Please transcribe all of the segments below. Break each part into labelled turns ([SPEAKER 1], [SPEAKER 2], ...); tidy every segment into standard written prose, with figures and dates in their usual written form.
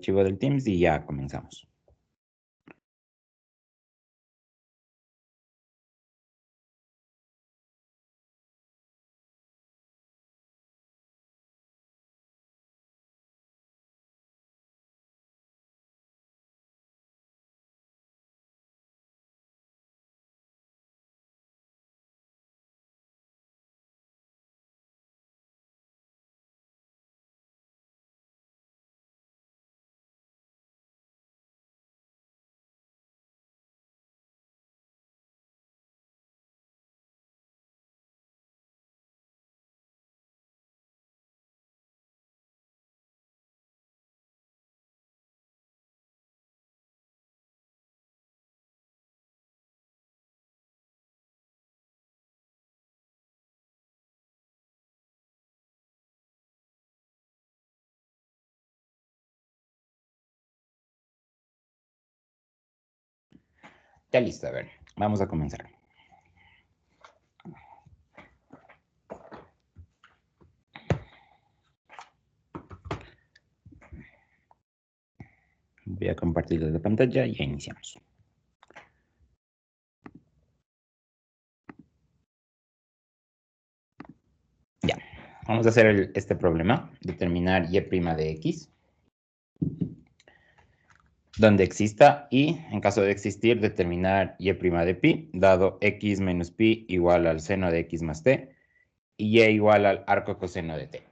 [SPEAKER 1] archivo del Teams y ya comenzamos. Ya listo, a ver, vamos a comenzar. Voy a compartir la pantalla y ya iniciamos. Ya, vamos a hacer este problema, determinar y' de x, donde exista y, en caso de existir, determinar y' de pi, dado x menos pi igual al seno de x más t, y y igual al arco coseno de t.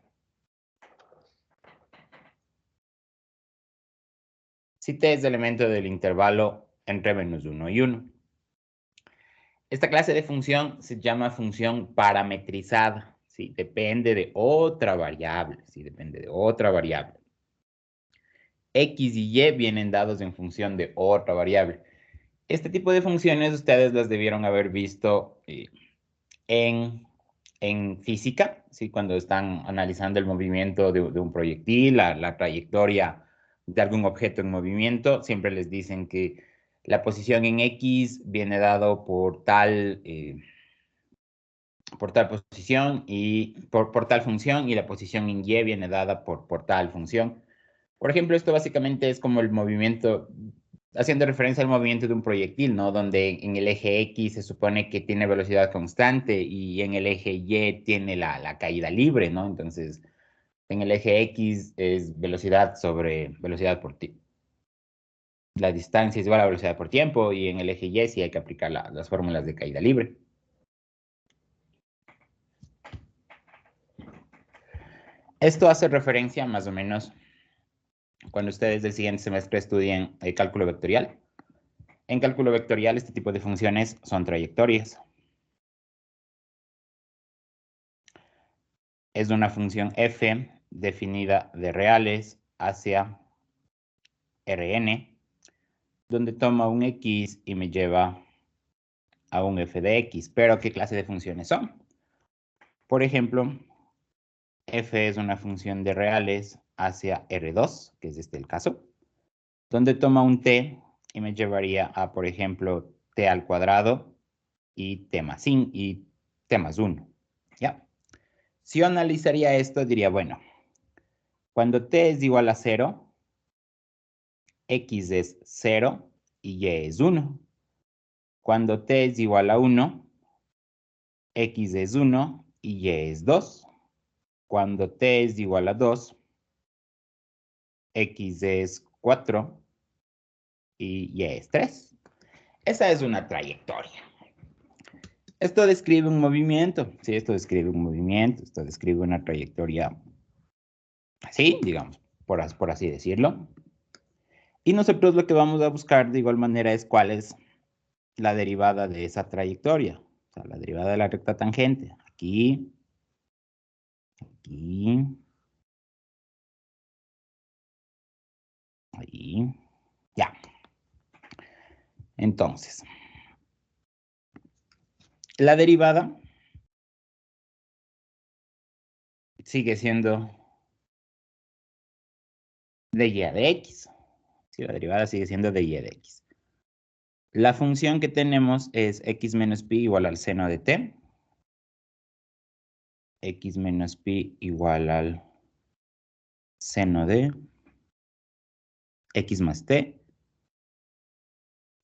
[SPEAKER 1] Si t es elemento del intervalo entre menos 1 y 1. Esta clase de función se llama función parametrizada, ¿sí? Depende de otra variable, ¿sí? Depende de otra variable. X y Y vienen dados en función de otra variable. Este tipo de funciones ustedes las debieron haber visto en física, ¿sí? Cuando están analizando el movimiento de un proyectil, la trayectoria de algún objeto en movimiento, siempre les dicen que la posición en X viene dado por tal posición y por tal función, y la posición en Y viene dada por tal función. Por ejemplo, esto básicamente es como el movimiento, haciendo referencia al movimiento de un proyectil, ¿no? Donde en el eje X se supone que tiene velocidad constante y en el eje Y tiene la caída libre, ¿no? Entonces, en el eje X es velocidad sobre velocidad por tiempo. La distancia es igual a velocidad por tiempo, y en el eje Y sí hay que aplicar las fórmulas de caída libre. Esto hace referencia más o menos cuando ustedes del siguiente semestre estudien cálculo vectorial. En cálculo vectorial, este tipo de funciones son trayectorias. Es una función f definida de reales hacia Rn, donde toma un x y me lleva a un f de x. Pero, ¿qué clase de funciones son? Por ejemplo, f es una función de reales hacia R2, que es el caso, donde toma un t y me llevaría a, por ejemplo, t al cuadrado y t más 1. ¿Ya? Si yo analizaría esto, diría, bueno, cuando t es igual a 0, x es 0 y y es 1. Cuando t es igual a 1, x es 1 y y es 2. Cuando t es igual a 2, x es 4 y y es 3. Esa es una trayectoria. Esto describe un movimiento, sí, esto describe un movimiento, esto describe una trayectoria así, digamos, por así decirlo. Y nosotros lo que vamos a buscar de igual manera es cuál es la derivada de esa trayectoria, o sea, la derivada de la recta tangente. Aquí, aquí, ahí, ya. Entonces, la derivada sigue siendo de y de x. Sí, la derivada sigue siendo de y de x. La función que tenemos es x menos pi igual al seno de t. X menos pi igual al seno de x más t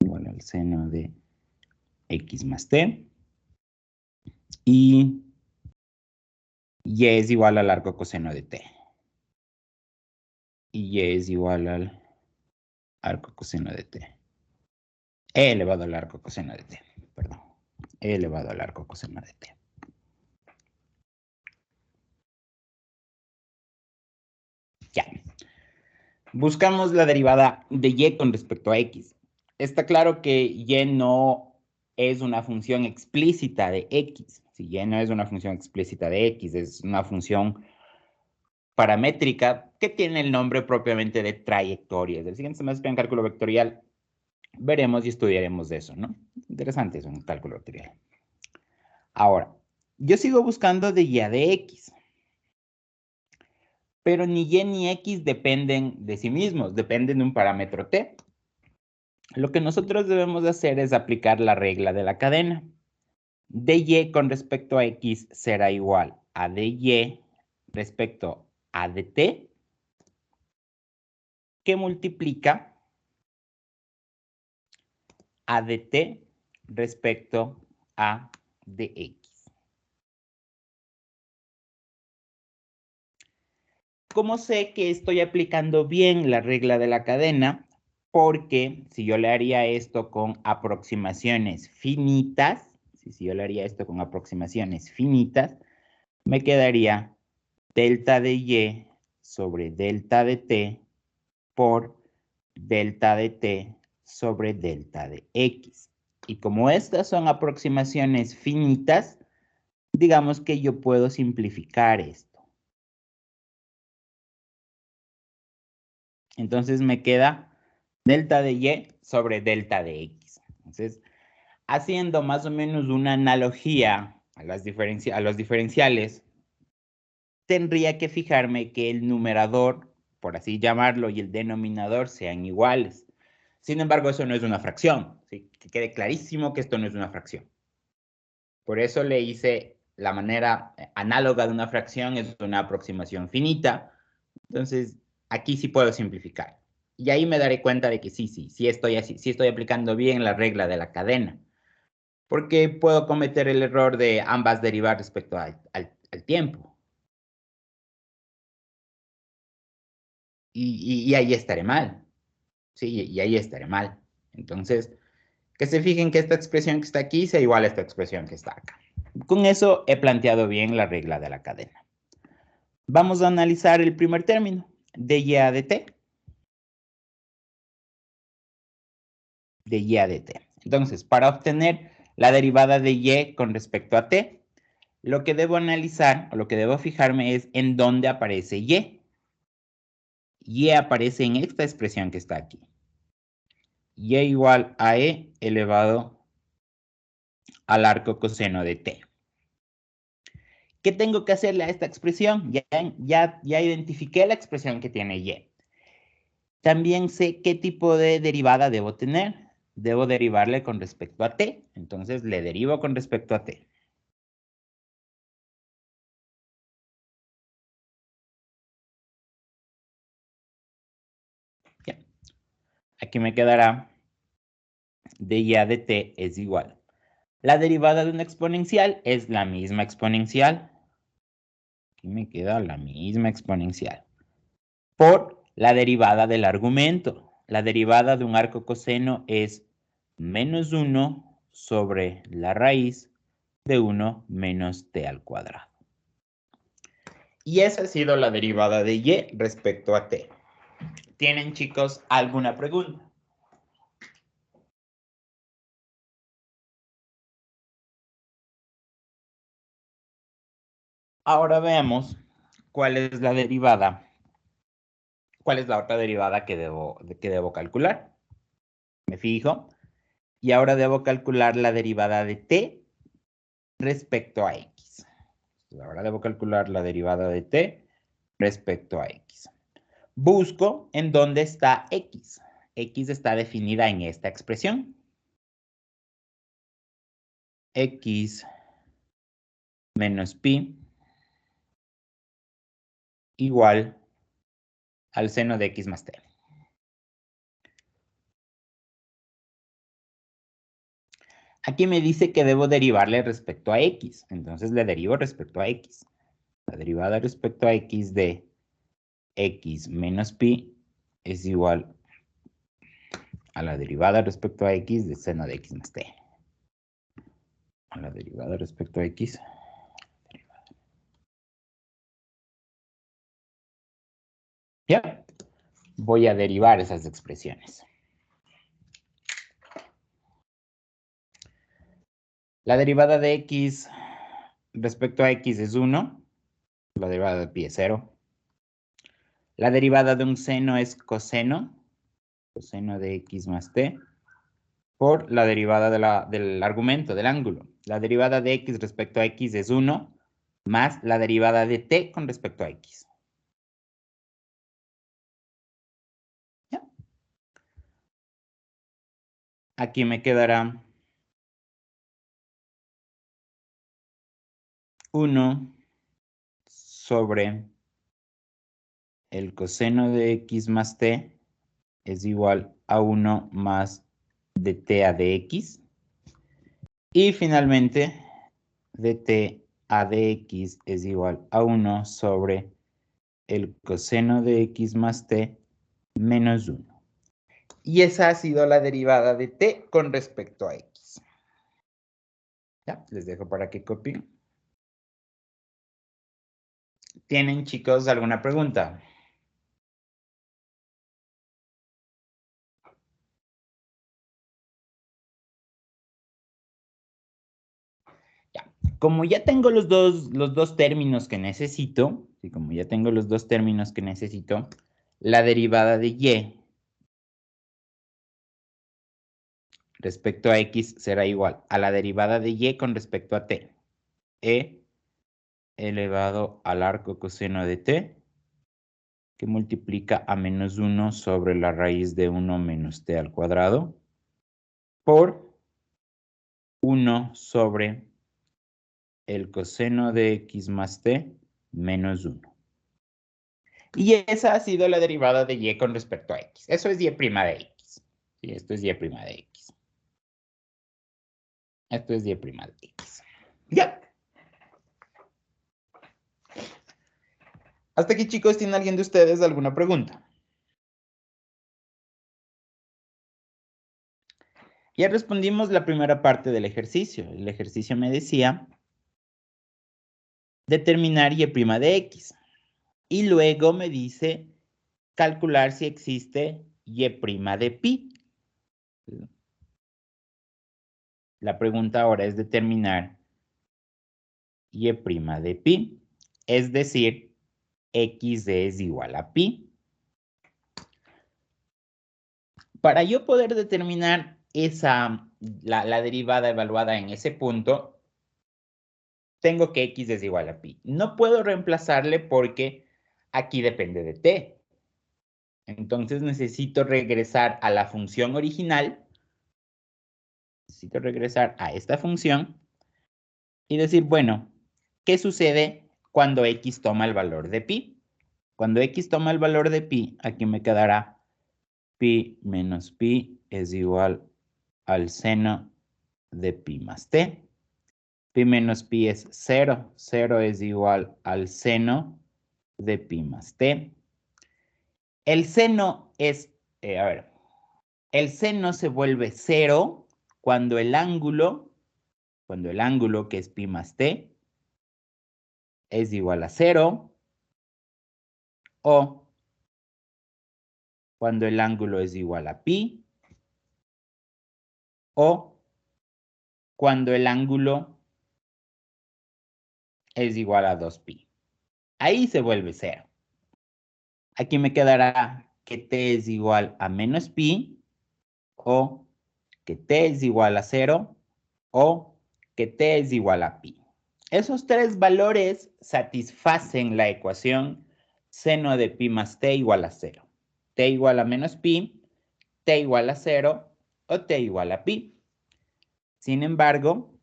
[SPEAKER 1] igual al seno de x más t. Y y es igual al arco coseno de t. Y y es igual al arco coseno de t. E elevado al arco coseno de t. Perdón. E elevado al arco coseno de t. Ya. Buscamos la derivada de y con respecto a x. Está claro que y no es una función explícita de x. Si y no es una función explícita de x, es una función paramétrica que tiene el nombre propiamente de trayectoria. En el siguiente semestre en cálculo vectorial veremos y estudiaremos de eso, ¿no? Interesante eso en cálculo vectorial. Ahora, yo sigo buscando de y a de x. Pero ni y ni x dependen de sí mismos, dependen de un parámetro t. Lo que nosotros debemos hacer es aplicar la regla de la cadena. dy con respecto a x será igual a dy respecto a dt, que multiplica a dt respecto a dx. ¿Cómo sé que estoy aplicando bien la regla de la cadena? Porque si yo le haría esto con aproximaciones finitas, si yo le haría esto con aproximaciones finitas, me quedaría delta de y sobre delta de t por delta de t sobre delta de x. Y como estas son aproximaciones finitas, digamos que yo puedo simplificar esto. Entonces me queda delta de y sobre delta de x. Entonces, haciendo más o menos una analogía a los diferenciales, tendría que fijarme que el numerador, por así llamarlo, y el denominador sean iguales. Sin embargo, eso no es una fracción. ¿Sí? Que quede clarísimo que esto no es una fracción. Por eso le hice la manera análoga de una fracción, es una aproximación finita. Entonces, aquí sí puedo simplificar. Y ahí me daré cuenta de que sí estoy aplicando bien la regla de la cadena. Porque puedo cometer el error de ambas derivar respecto al tiempo. Y ahí estaré mal. Sí, y ahí estaré mal. Entonces, que se fijen que esta expresión que está aquí sea igual a esta expresión que está acá. Con eso he planteado bien la regla de la cadena. Vamos a analizar el primer término, de y a de t. De y a de t. Entonces, para obtener la derivada de y con respecto a t, lo que debo analizar, o lo que debo fijarme es en dónde aparece y. Y aparece en esta expresión que está aquí. Y igual a e elevado al arco coseno de t. ¿Qué tengo que hacerle a esta expresión? Ya identifiqué la expresión que tiene y. También sé qué tipo de derivada debo tener. Debo derivarle con respecto a t. Entonces le derivo con respecto a t. Ya. Aquí me quedará de y a de t es igual. La derivada de una exponencial es la misma exponencial. Aquí me queda la misma exponencial. Por la derivada del argumento. La derivada de un arco coseno es menos 1 sobre la raíz de 1 menos t al cuadrado. Y esa ha sido la derivada de y respecto a t. ¿Tienen, chicos, alguna pregunta? Ahora veamos cuál es la derivada. ¿Cuál es la otra derivada que debo calcular? Me fijo. Y ahora debo calcular la derivada de t respecto a x. Ahora debo calcular la derivada de t respecto a x. Busco en dónde está x. X está definida en esta expresión. X menos pi igual al seno de x más t. Aquí me dice que debo derivarle respecto a x. Entonces le derivo respecto a x. La derivada respecto a x de x menos pi es igual a la derivada respecto a x de seno de x más t. A la derivada respecto a x. Ya. Voy a derivar esas expresiones. La derivada de x respecto a x es 1. La derivada de pi es 0. La derivada de un seno es coseno de x más t, por la derivada del argumento, del ángulo. La derivada de x respecto a x es 1, más la derivada de t con respecto a x. ¿Ya? Aquí me quedará 1 sobre el coseno de x más t es igual a 1 más de t a de x. Y finalmente, dt a de x es igual a 1 sobre el coseno de x más t menos 1. Y esa ha sido la derivada de t con respecto a x. Ya, les dejo para que copien. ¿Tienen, chicos, alguna pregunta? Ya. Como ya tengo los dos términos que necesito, y como ya tengo los dos términos que necesito, la derivada de y respecto a x será igual a la derivada de y con respecto a t. E elevado al arco coseno de t, que multiplica a menos 1 sobre la raíz de 1 menos t al cuadrado, por 1 sobre el coseno de x más t menos 1. Y esa ha sido la derivada de y con respecto a x. Eso es y' de x. Sí, esto es y' de x. Esto es y' de x. Ya. Hasta aquí, chicos, ¿tiene alguien de ustedes alguna pregunta? Ya respondimos la primera parte del ejercicio. El ejercicio me decía determinar y' de x. Y luego me dice calcular si existe y' de pi. La pregunta ahora es determinar y' de pi, es decir, x es igual a pi. Para yo poder determinar la derivada evaluada en ese punto, tengo que x es igual a pi. No puedo reemplazarle porque aquí depende de t. Entonces necesito regresar a la función original. Necesito regresar a esta función y decir, bueno, ¿qué sucede cuando x toma el valor de pi? Cuando x toma el valor de pi, aquí me quedará pi menos pi es igual al seno de pi más t. Pi menos pi es 0. 0 es igual al seno de pi más t. El seno es, el seno se vuelve 0 cuando el ángulo que es pi más t es igual a 0 o cuando el ángulo es igual a pi o cuando el ángulo es igual a 2pi. Ahí se vuelve 0. Aquí me quedará que t es igual a menos pi o que t es igual a 0 o que t es igual a pi. Esos tres valores satisfacen la ecuación seno de pi más t igual a 0. T igual a menos pi, t igual a 0 o t igual a pi. Sin embargo,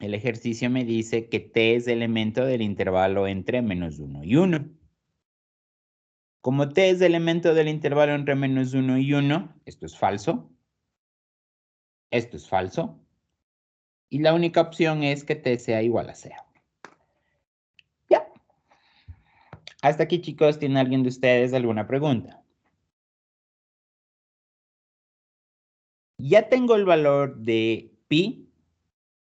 [SPEAKER 1] el ejercicio me dice que t es elemento del intervalo entre menos 1 y 1. Como t es elemento del intervalo entre menos 1 y 1, esto es falso. Esto es falso. Y la única opción es que t sea igual a 0. Ya. Hasta aquí, chicos, ¿tiene alguien de ustedes alguna pregunta? Ya tengo el valor de pi,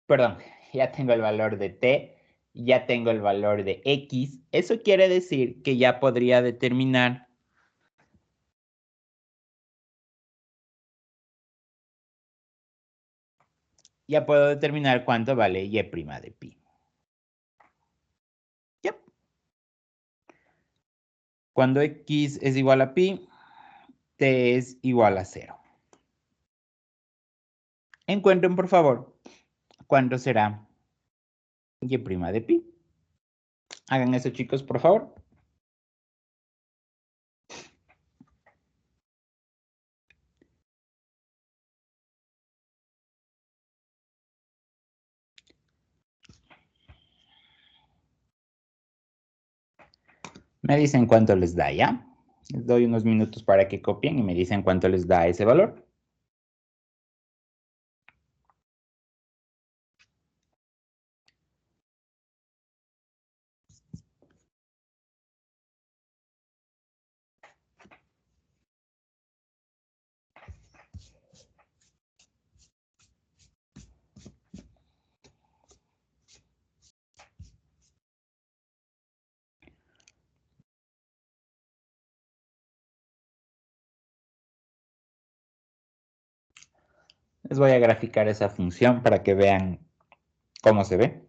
[SPEAKER 1] perdón, ya tengo el valor de t, ya tengo el valor de x. Eso quiere decir que ya podría determinar cuánto vale y' de pi. Yep. Cuando x es igual a pi, t es igual a 0. Encuentren, por favor, cuánto será y' de pi. Hagan eso, chicos, por favor. Me dicen cuánto les da, ¿ya? Les doy unos minutos para que copien y me dicen cuánto les da ese valor. Les voy a graficar esa función para que vean cómo se ve.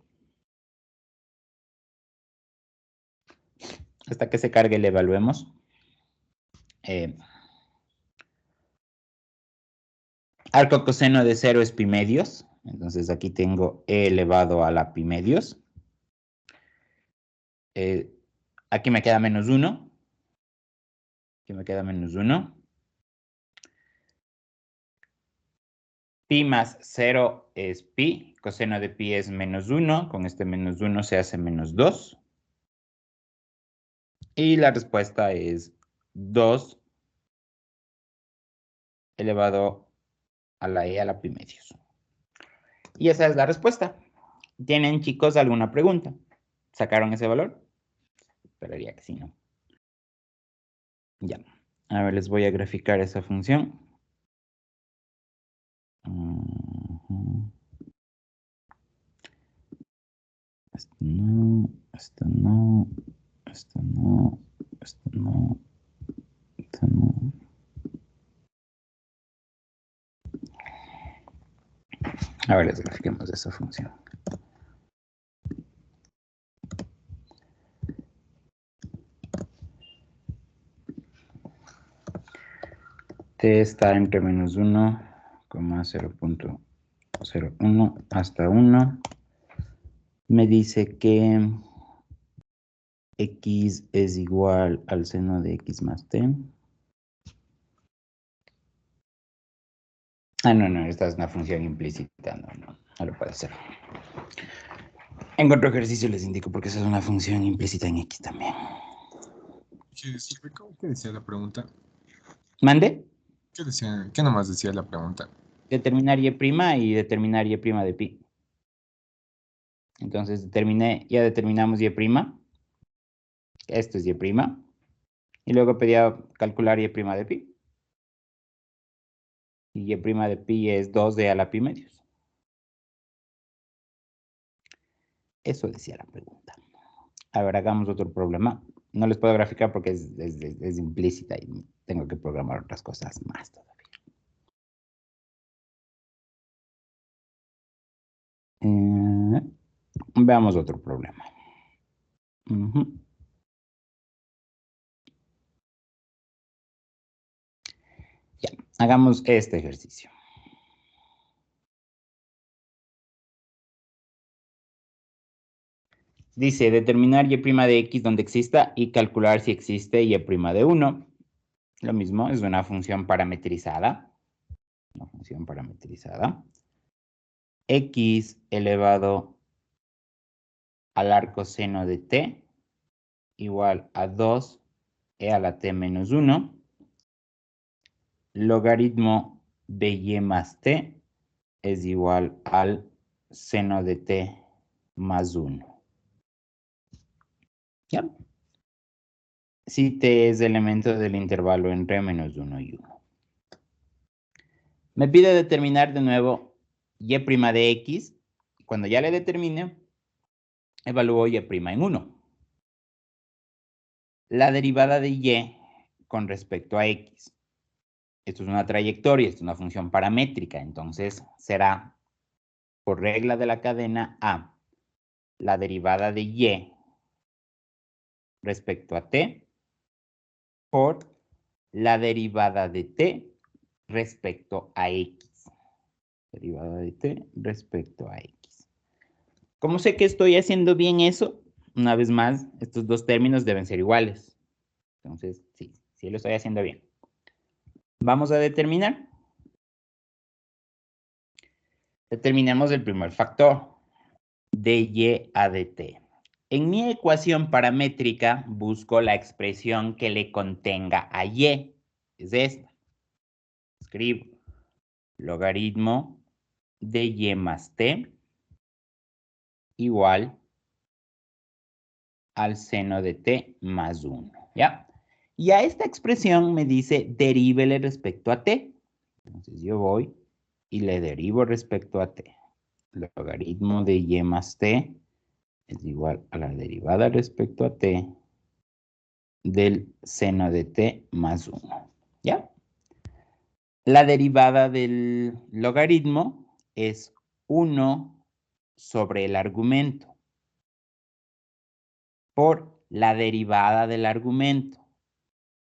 [SPEAKER 1] Hasta que se cargue le evaluemos. Arco coseno de 0 es pi medios. Entonces aquí tengo e elevado a la pi medios. Aquí me queda menos 1. Aquí me queda menos 1. Pi más 0 es pi. Coseno de pi es menos 1. Con este menos 1 se hace menos 2. Y la respuesta es 2 elevado a la e a la pi medios. Y esa es la respuesta. ¿Tienen, chicos, alguna pregunta? ¿Sacaron ese valor? Esperaría que sí, ¿no? Ya. A ver, les voy a graficar esa función. Esto no, esto no, esto no, esto no, esto no. A ver, les grafiquemos esa función. T está entre menos 1, 0.01 hasta 1. Me dice que x es igual al seno de x más t. Ah, no, esta es una función implícita, no lo puede ser. En otro ejercicio les indico porque esa es una función implícita en x también.
[SPEAKER 2] ¿Qué decía la pregunta?
[SPEAKER 1] ¿Mande?
[SPEAKER 2] ¿Qué decía? ¿Qué nomás decía la pregunta?
[SPEAKER 1] Determinar y' y determinar y' de pi. Entonces ya determinamos y'. Esto es y'. Y luego pedía calcular y' de pi. Y y' de pi es 2d a la pi medios. Eso decía la pregunta. A ver, hagamos otro problema. No les puedo graficar porque es implícita y tengo que programar otras cosas más todavía. Veamos otro problema. Ya, hagamos este ejercicio. Dice, determinar y' de x donde exista y calcular si existe y' de 1. Lo mismo, es una función parametrizada. Una función parametrizada. X elevado al arco seno de t igual a 2 e a la t menos 1. Logaritmo de y más t es igual al seno de t más 1. ¿Ya? Si t es elemento del intervalo entre menos 1 y 1. Me pide determinar de nuevo y' de x. Cuando ya le determine, evalúo y' en 1. La derivada de y con respecto a x. Esto es una trayectoria, esto es una función paramétrica, entonces será, por regla de la cadena A, la derivada de y respecto a t por la derivada de t respecto a x. Derivada de t respecto a x. ¿Cómo sé que estoy haciendo bien eso? Una vez más, estos dos términos deben ser iguales. Entonces, sí lo estoy haciendo bien. Vamos a determinar. Determinemos el primer factor, dy a dt. En mi ecuación paramétrica busco la expresión que le contenga a y. Es esta. Escribo logaritmo de y más t igual al seno de t más 1. ¿Ya? Y a esta expresión me dice deríbele respecto a t. Entonces yo voy y le derivo respecto a t. Logaritmo de y más t es igual a la derivada respecto a t del seno de t más 1. ¿Ya? La derivada del logaritmo es 1 sobre el argumento por la derivada del argumento.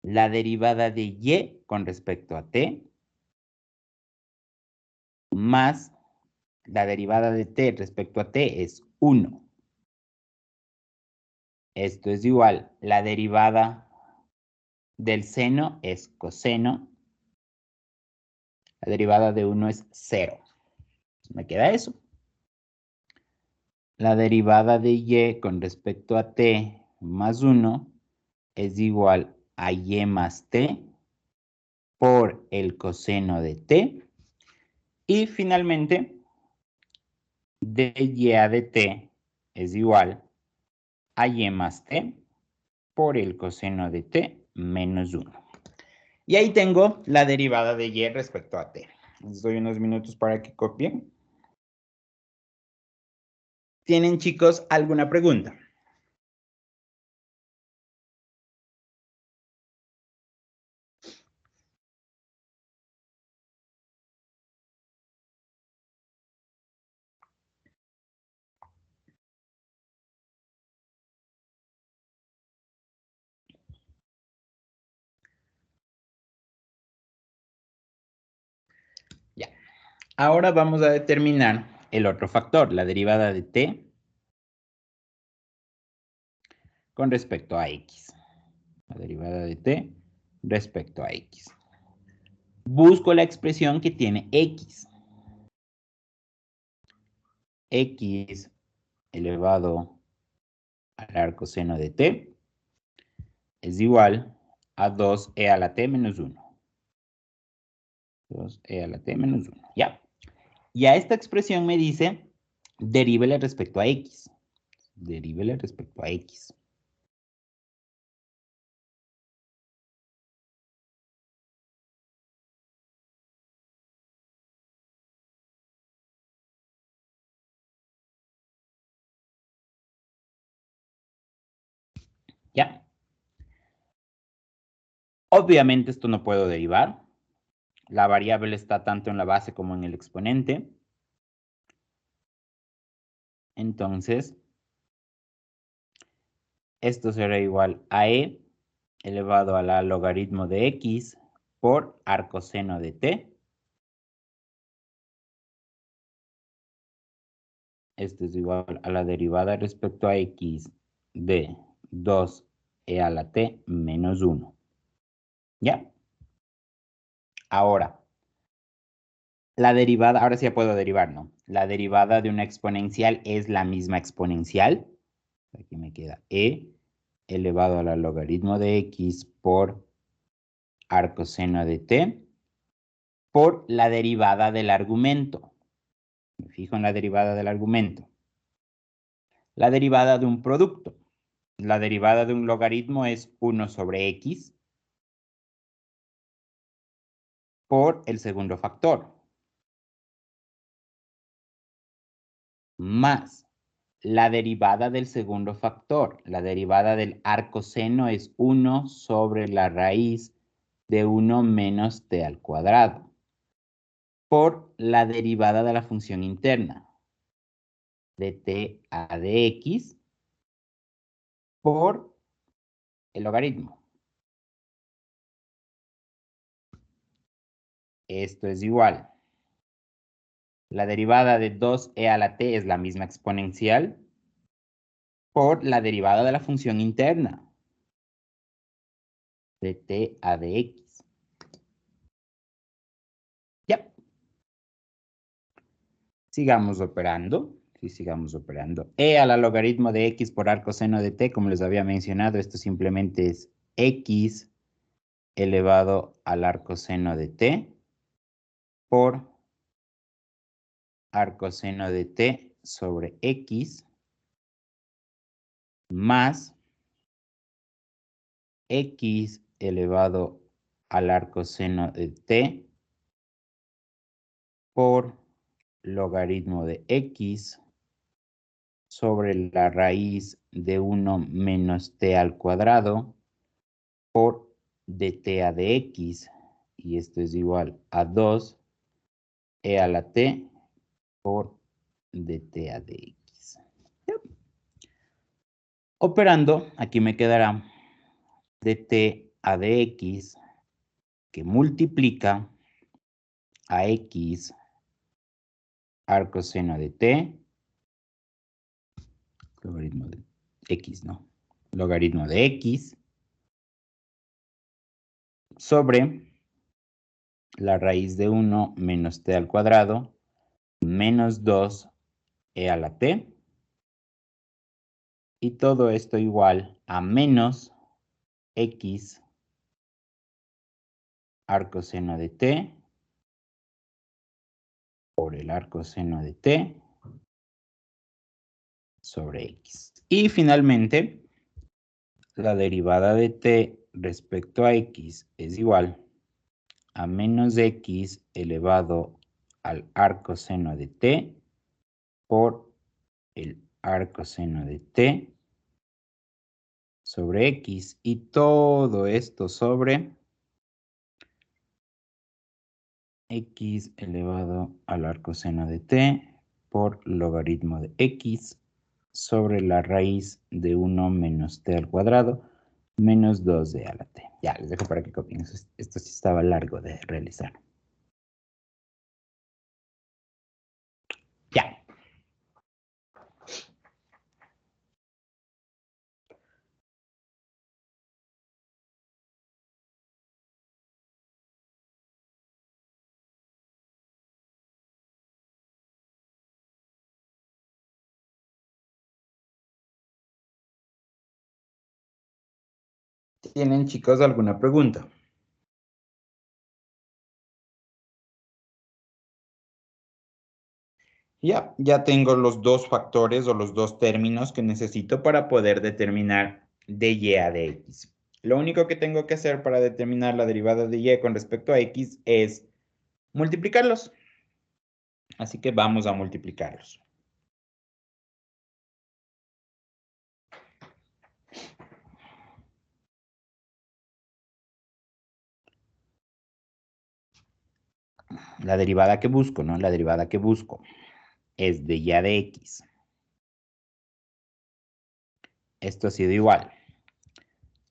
[SPEAKER 1] La derivada de y con respecto a t más la derivada de t respecto a t es 1. Esto es igual, la derivada del seno es coseno. La derivada de 1 es 0. Me queda eso. La derivada de y con respecto a t más 1 es igual a y más t por el coseno de t. Y finalmente, dy a de t es igual a y más t por el coseno de t menos 1. Y ahí tengo la derivada de y respecto a t. Les doy unos minutos para que copien. ¿Tienen, chicos, alguna pregunta? Ya. Ahora vamos a determinar el otro factor, la derivada de t con respecto a x. La derivada de t respecto a x. Busco la expresión que tiene x. X elevado al arcoseno de t es igual a 2e a la t menos 1. 2e a la t menos 1. Ya. Y a esta expresión me dice, deríbele respecto a x. Deríbele respecto a x. ¿Ya? Obviamente esto no puedo derivar. La variable está tanto en la base como en el exponente. Entonces, esto será igual a e elevado a la logaritmo de x por arcoseno de t. Esto es igual a la derivada respecto a x de 2e a la t menos 1. ¿Ya? Ahora, la derivada, ahora sí ya puedo derivar, ¿no? La derivada de una exponencial es la misma exponencial. Aquí me queda e elevado a la logaritmo de x por arcoseno de t por la derivada del argumento. Me fijo en la derivada del argumento. La derivada de un producto. La derivada de un logaritmo es 1 sobre x por el segundo factor. Más la derivada del segundo factor. La derivada del arcoseno es 1 sobre la raíz de 1 menos t al cuadrado. Por la derivada de la función interna. De t a dx por el logaritmo. Esto es igual. La derivada de 2e a la t es la misma exponencial por la derivada de la función interna de t a dx. Ya. Sigamos operando. Sí, sigamos operando. E a la logaritmo de x por arcoseno de t, como les había mencionado, esto simplemente es x elevado al arcoseno de t por arcoseno de t sobre x más x elevado al arcoseno de t por logaritmo de x sobre la raíz de 1 menos t al cuadrado por dt a dx, y esto es igual a 2 e a la t por dt a dx. Operando, aquí me quedará dt a dx que multiplica a x arcoseno de t, logaritmo de x, ¿no? Logaritmo de x sobre la raíz de 1 menos t al cuadrado menos 2 e a la t, y todo esto igual a menos x arcoseno de t por el arcoseno de t sobre x. Y finalmente, la derivada de t respecto a x es igual a menos x elevado al arcoseno de t por el arcoseno de t sobre x, y todo esto sobre x elevado al arcoseno de t por logaritmo de x sobre la raíz de 1 menos t al cuadrado menos 2d a la t. Ya, les dejo para que copien. Esto sí estaba largo de realizar. Ya. ¿Tienen, chicos, alguna pregunta? Ya tengo los dos factores o los dos términos que necesito para poder determinar de y a de x. Lo único que tengo que hacer para determinar la derivada de y con respecto a x es multiplicarlos. Así que vamos a multiplicarlos. La derivada que busco, ¿no? La derivada que busco es de y a de x. Esto ha sido igual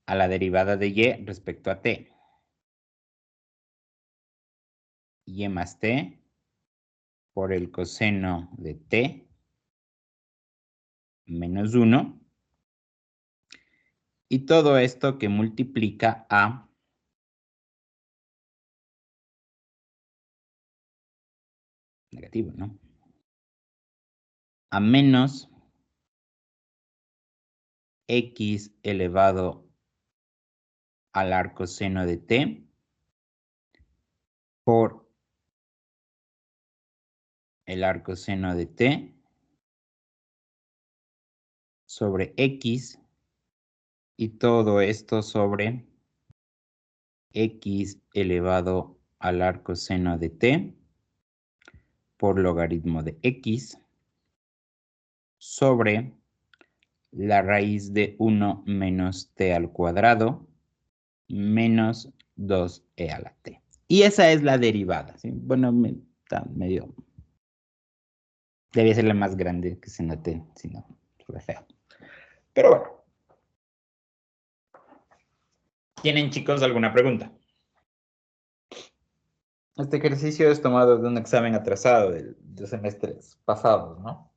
[SPEAKER 1] a la derivada de y respecto a t. Y más t por el coseno de t menos 1. Y todo esto que multiplica a negativo, ¿no? A menos x elevado al arcoseno de t por el arcoseno de t sobre x y todo esto sobre x elevado al arcoseno de t por logaritmo de x sobre la raíz de 1 menos t al cuadrado menos 2e a la t. Y esa es la derivada, ¿sí? Bueno, está medio... Debía ser la más grande que se note, si no, fue feo. Pero bueno. ¿Tienen, chicos, alguna pregunta? Este ejercicio es tomado de un examen atrasado de semestres pasados, ¿no?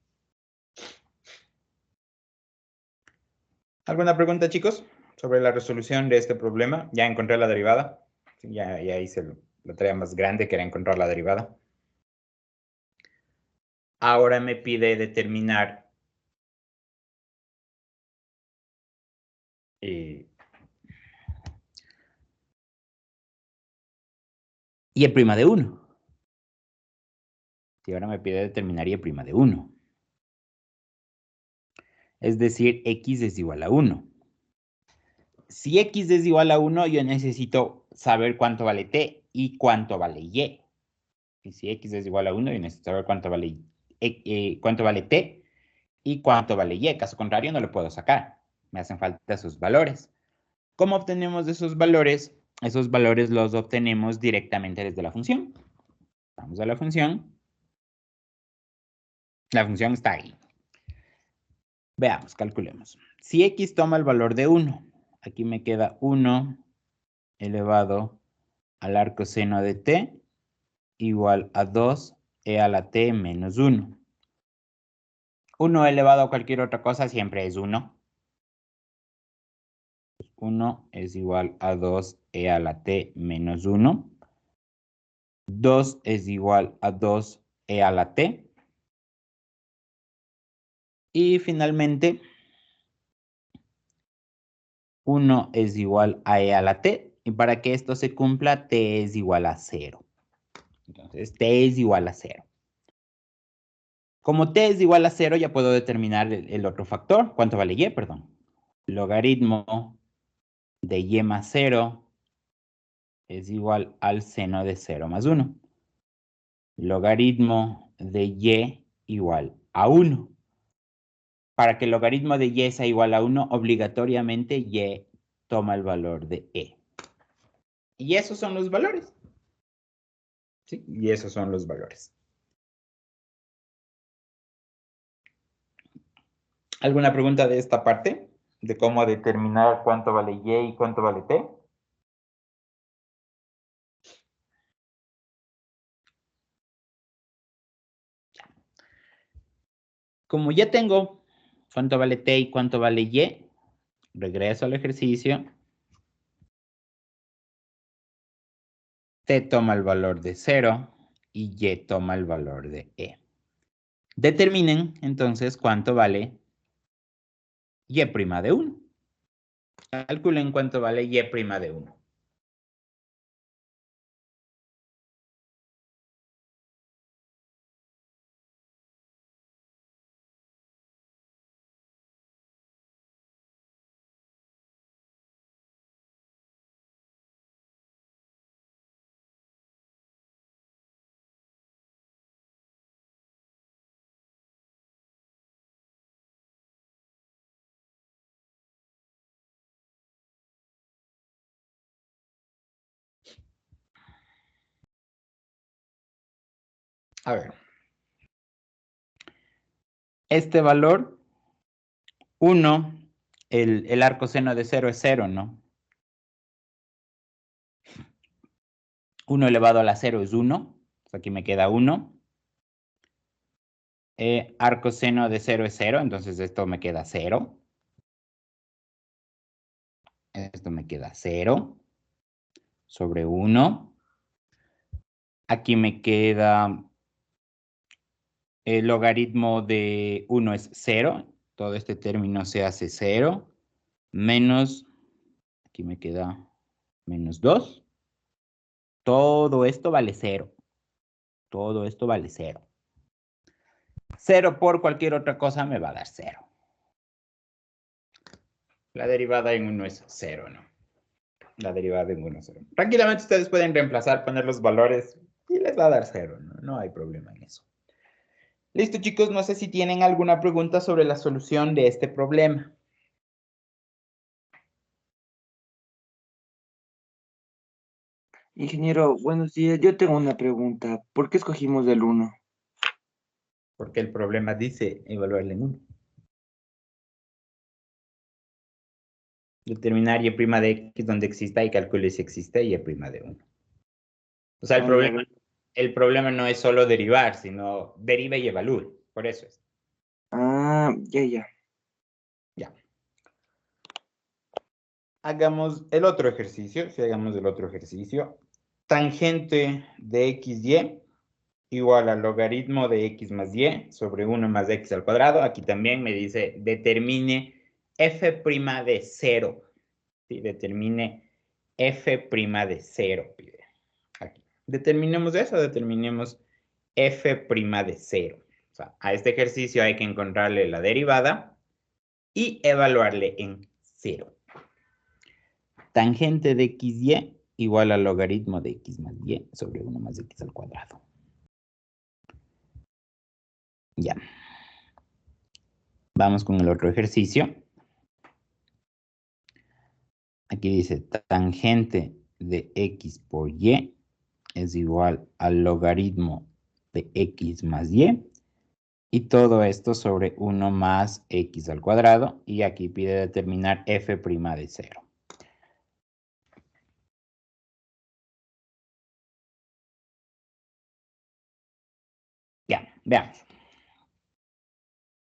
[SPEAKER 1] ¿Alguna pregunta, chicos, sobre la resolución de este problema? Ya encontré la derivada. Ya hice la tarea más grande, que era encontrar la derivada. Ahora me pide determinar y prima de 1. Y ahora me pide determinar y prima de 1. Es decir, x es igual a 1. Si x es igual a 1, yo necesito saber cuánto vale t y cuánto vale y. Y si x es igual a 1, yo necesito saber cuánto vale t y cuánto vale y. Caso contrario, no lo puedo sacar. Me hacen falta esos valores. ¿Cómo obtenemos esos valores? Esos valores los obtenemos directamente desde la función. Vamos a la función. La función está ahí. Veamos, calculemos. Si x toma el valor de 1, aquí me queda 1 elevado al arcoseno de t igual a 2e a la t menos 1. 1 elevado a cualquier otra cosa siempre es 1. 1 es igual a 2e a la t menos 1. 2 es igual a 2e a la t. Y finalmente, 1 es igual a e a la t. Y para que esto se cumpla, t es igual a 0. Entonces, t es igual a 0. Como t es igual a 0, ya puedo determinar el otro factor. ¿Cuánto vale y? Perdón. Logaritmo de y más 0 es igual al seno de 0 más 1. Logaritmo de y igual a 1. Para que el logaritmo de y sea igual a 1, obligatoriamente y toma el valor de e. Y esos son los valores. ¿Sí? Y esos son los valores. ¿Alguna pregunta de esta parte? De cómo determinar cuánto vale y cuánto vale t. Como ya tengo cuánto vale t y cuánto vale y, regreso al ejercicio. T toma el valor de 0 y y toma el valor de e. Determinen entonces cuánto vale y' de 1. Calculen cuánto vale y' de 1. A ver. Este valor, 1, el arcoseno de 0 es 0, ¿no? 1 elevado a la 0 es 1. Aquí me queda 1. Arcoseno de 0 es 0, entonces esto me queda 0. Esto me queda 0 sobre 1. Aquí me queda el logaritmo de 1 es 0. Todo este término se hace 0. Menos, aquí me queda menos 2. Todo esto vale 0. Todo esto vale 0. 0 por cualquier otra cosa me va a dar 0. La derivada en 1 es 0, ¿no? La derivada en 1 es 0. Tranquilamente ustedes pueden reemplazar, poner los valores y les va a dar 0, ¿no? No hay problema en eso. Listo, chicos, no sé si tienen alguna pregunta sobre la solución de este problema.
[SPEAKER 3] Ingeniero, buenos días. Yo tengo una pregunta. ¿Por qué escogimos el 1?
[SPEAKER 1] Porque el problema dice evaluarle en 1. Determinar y' de x donde exista y calcule si existe y' de 1. O sea, el problema no es solo derivar, sino deriva y evalúe. Por eso es.
[SPEAKER 3] Ah, ya.
[SPEAKER 1] Ya. Hagamos el otro ejercicio. Si hagamos el otro ejercicio. Tangente de xy igual al logaritmo de x más y sobre 1 más x al cuadrado. Aquí también me dice determine f' de 0. ¿Sí? Determine f' de 0. Pide. Aquí. Determinemos eso, determinemos f' de 0. O sea, a este ejercicio hay que encontrarle la derivada y evaluarle en 0. Tangente de xy igual al logaritmo de x más y sobre 1 más x al cuadrado. Ya. Vamos con el otro ejercicio. Aquí dice tangente de x por y es igual al logaritmo de x más y. Y todo esto sobre 1 más x al cuadrado. Y aquí pide determinar f' de 0. Ya, veamos.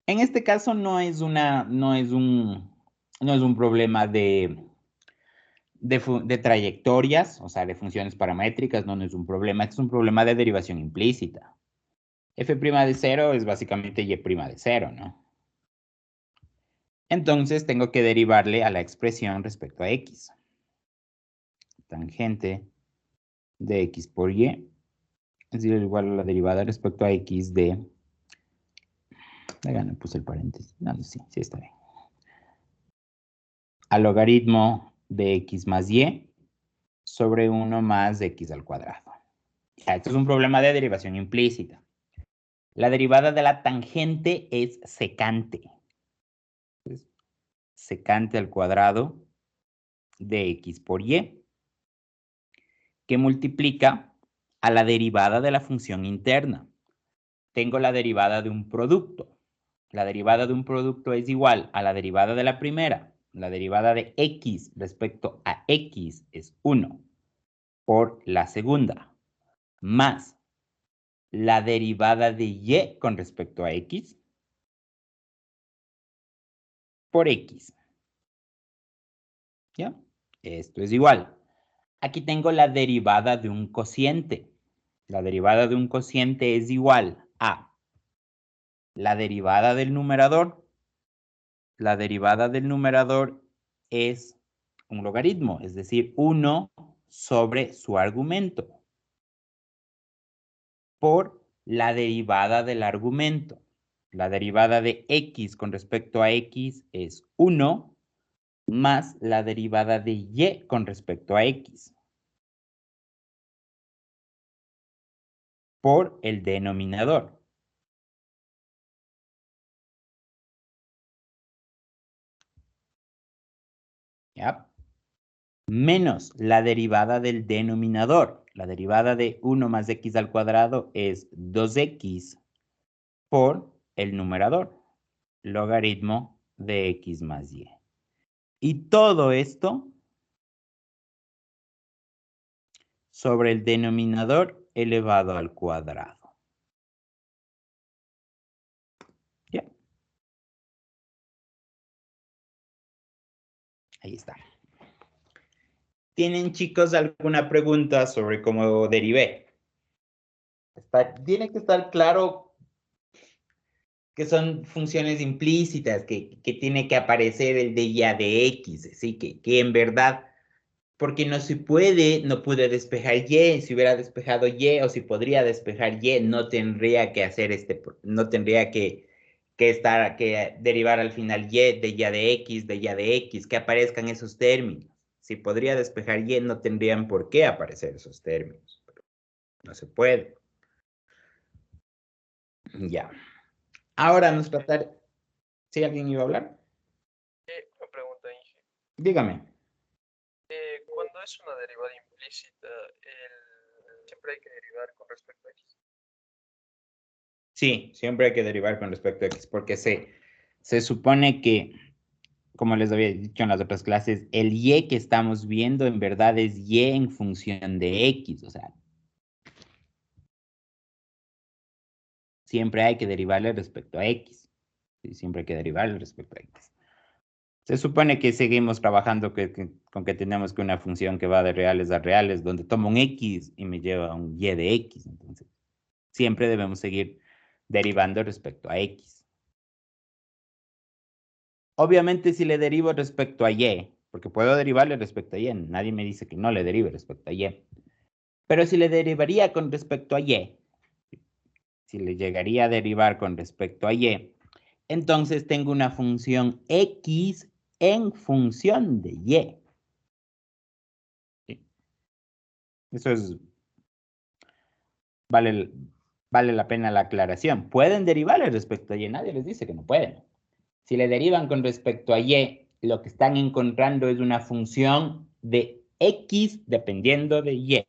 [SPEAKER 1] En este caso no es un problema de trayectorias, o sea, de funciones paramétricas, no es un problema. Este es un problema de derivación implícita. F' de 0 es básicamente y' de 0, ¿no? Entonces tengo que derivarle a la expresión respecto a x. Tangente de x por y es igual a la derivada respecto a x de... No puse el paréntesis. No, sí está bien. Al logaritmo de x más y sobre 1 más x al cuadrado. Esto es un problema de derivación implícita. La derivada de la tangente es secante. Entonces, secante al cuadrado de x por y, que multiplica a la derivada de la función interna. Tengo la derivada de un producto. La derivada de un producto es igual a la derivada de la primera. La derivada de x respecto a x es 1 por la segunda, más la derivada de y con respecto a x por x. ¿Ya? Esto es igual. Aquí tengo la derivada de un cociente. La derivada de un cociente es igual a la derivada del numerador. La derivada del numerador es un logaritmo, es decir, 1 sobre su argumento, por la derivada del argumento. La derivada de x con respecto a x es 1 más la derivada de y con respecto a x por el denominador. ¿Ya? Menos la derivada del denominador. La derivada de 1 más x al cuadrado es 2x por el numerador, logaritmo de x más y. Y todo esto sobre el denominador elevado al cuadrado. ¿Ya? Ahí está. ¿Tienen, chicos, alguna pregunta sobre cómo derivé? Tiene que estar claro que son funciones implícitas, que tiene que aparecer el de y de x, ¿sí? Que en verdad Porque no se puede, no pude despejar Y. Si hubiera despejado Y, o si podría despejar Y, no tendría que hacer no tendría que derivar al final Y de X, que aparezcan esos términos. Si podría despejar Y, no tendrían por qué aparecer esos términos. Pero no se puede. Ya. Ahora nos tratar. ¿Sí alguien iba a hablar?
[SPEAKER 4] Una pregunta, Inge.
[SPEAKER 1] Dígame.
[SPEAKER 4] Cuando es una derivada implícita, siempre hay que derivar con respecto a x.
[SPEAKER 1] Sí, siempre hay que derivar con respecto a X, porque se supone que, como les había dicho en las otras clases, el Y que estamos viendo en verdad es Y en función de X, o sea, siempre hay que derivarle respecto a X. Sí, siempre hay que derivarle respecto a X. Se supone que seguimos trabajando con que tenemos que una función que va de reales a reales, donde tomo un X y me lleva a un Y de X. Entonces, siempre debemos seguir derivando respecto a X. Obviamente, si le derivo respecto a Y, porque puedo derivarle respecto a Y, nadie me dice que no le derive respecto a Y. Pero si le derivaría con respecto a Y, si le llegaría a derivar con respecto a Y, entonces tengo una función X en función de Y. ¿Sí? Eso es, vale la pena la aclaración. Pueden derivarle respecto a Y, nadie les dice que no pueden. Si le derivan con respecto a Y, lo que están encontrando es una función de X dependiendo de Y.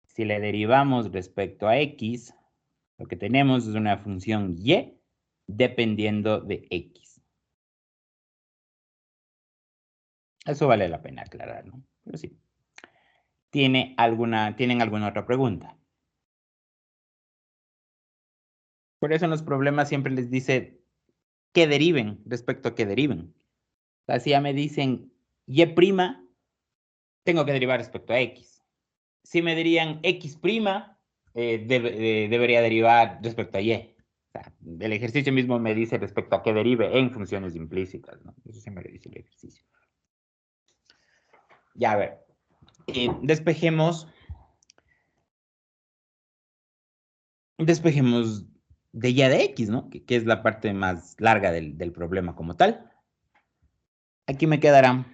[SPEAKER 1] Si le derivamos respecto a X, lo que tenemos es una función Y dependiendo de X. Eso vale la pena aclarar, ¿no? Pero sí. ¿Tienen alguna otra pregunta? Por eso en los problemas siempre les dice que deriven respecto a que deriven. O sea, si ya me dicen Y', tengo que derivar respecto a X. Si me dirían X', debería derivar respecto a Y. O sea, el ejercicio mismo me dice respecto a qué derive en funciones implícitas, ¿no? Eso siempre lo dice el ejercicio. Ya, a ver. Despejemos de Y de X, ¿no? Que es la parte más larga del problema como tal. Aquí me quedará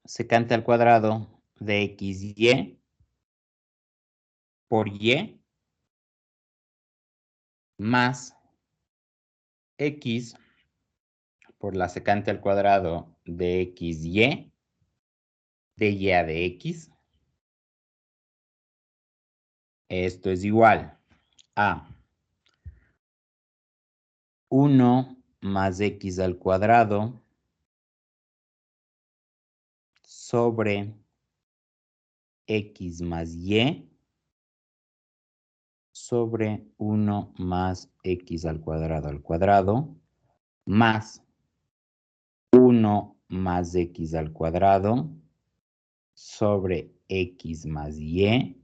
[SPEAKER 1] secante al cuadrado de XY por Y más X por la secante al cuadrado de XY de Y de X. Esto es igual a 1 más X al cuadrado sobre X más Y sobre 1 más X al cuadrado más 1 más X al cuadrado sobre X más Y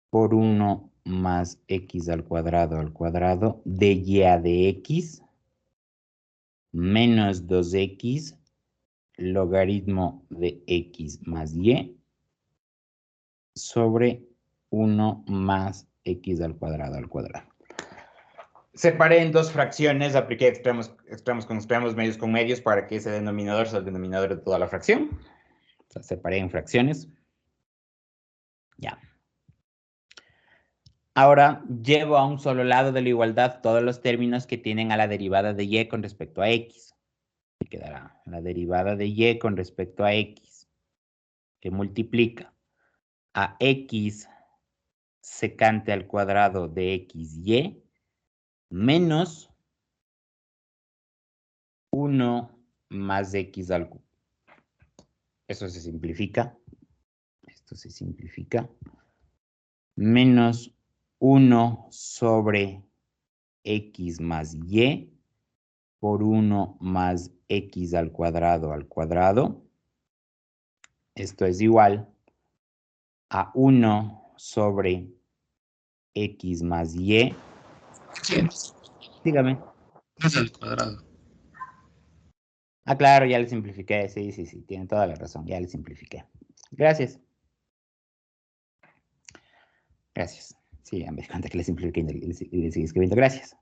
[SPEAKER 1] por 1 más X al cuadrado de Y de X menos 2X logaritmo de X más Y sobre 1 más X al cuadrado. Separé en dos fracciones, apliqué extremos con extremos, medios con medios para que ese denominador sea el denominador de toda la fracción. O sea, separé en fracciones. Ya. Ahora llevo a un solo lado de la igualdad todos los términos que tienen a la derivada de Y con respecto a X. Me quedará la derivada de Y con respecto a X, que multiplica a X secante al cuadrado de XY menos 1 más X al cuadrado. Eso se simplifica. Esto se simplifica. Menos 1 sobre X más Y por 1 más X al cuadrado. Esto es igual a 1 sobre X más Y.
[SPEAKER 2] Sí,
[SPEAKER 1] Dígame.
[SPEAKER 2] es al cuadrado.
[SPEAKER 1] Ah, claro, ya le simplifiqué. Sí, sí, sí, tiene toda la razón. Ya le simplifiqué. Gracias. Gracias. Sí, me di cuenta que le simplifiqué y le sigue escribiendo. Gracias.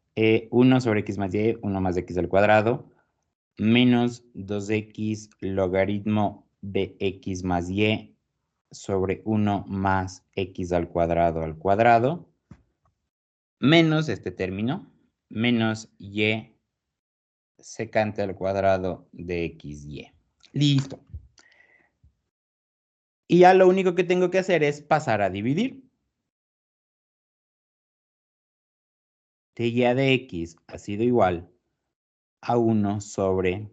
[SPEAKER 1] 1 sobre x más y, 1 más x al cuadrado, menos 2x logaritmo de x más y sobre 1 más x al cuadrado, menos este término, menos y secante al cuadrado de xy. Listo. Y ya lo único que tengo que hacer es pasar a dividir. TY de x ha sido igual a 1 sobre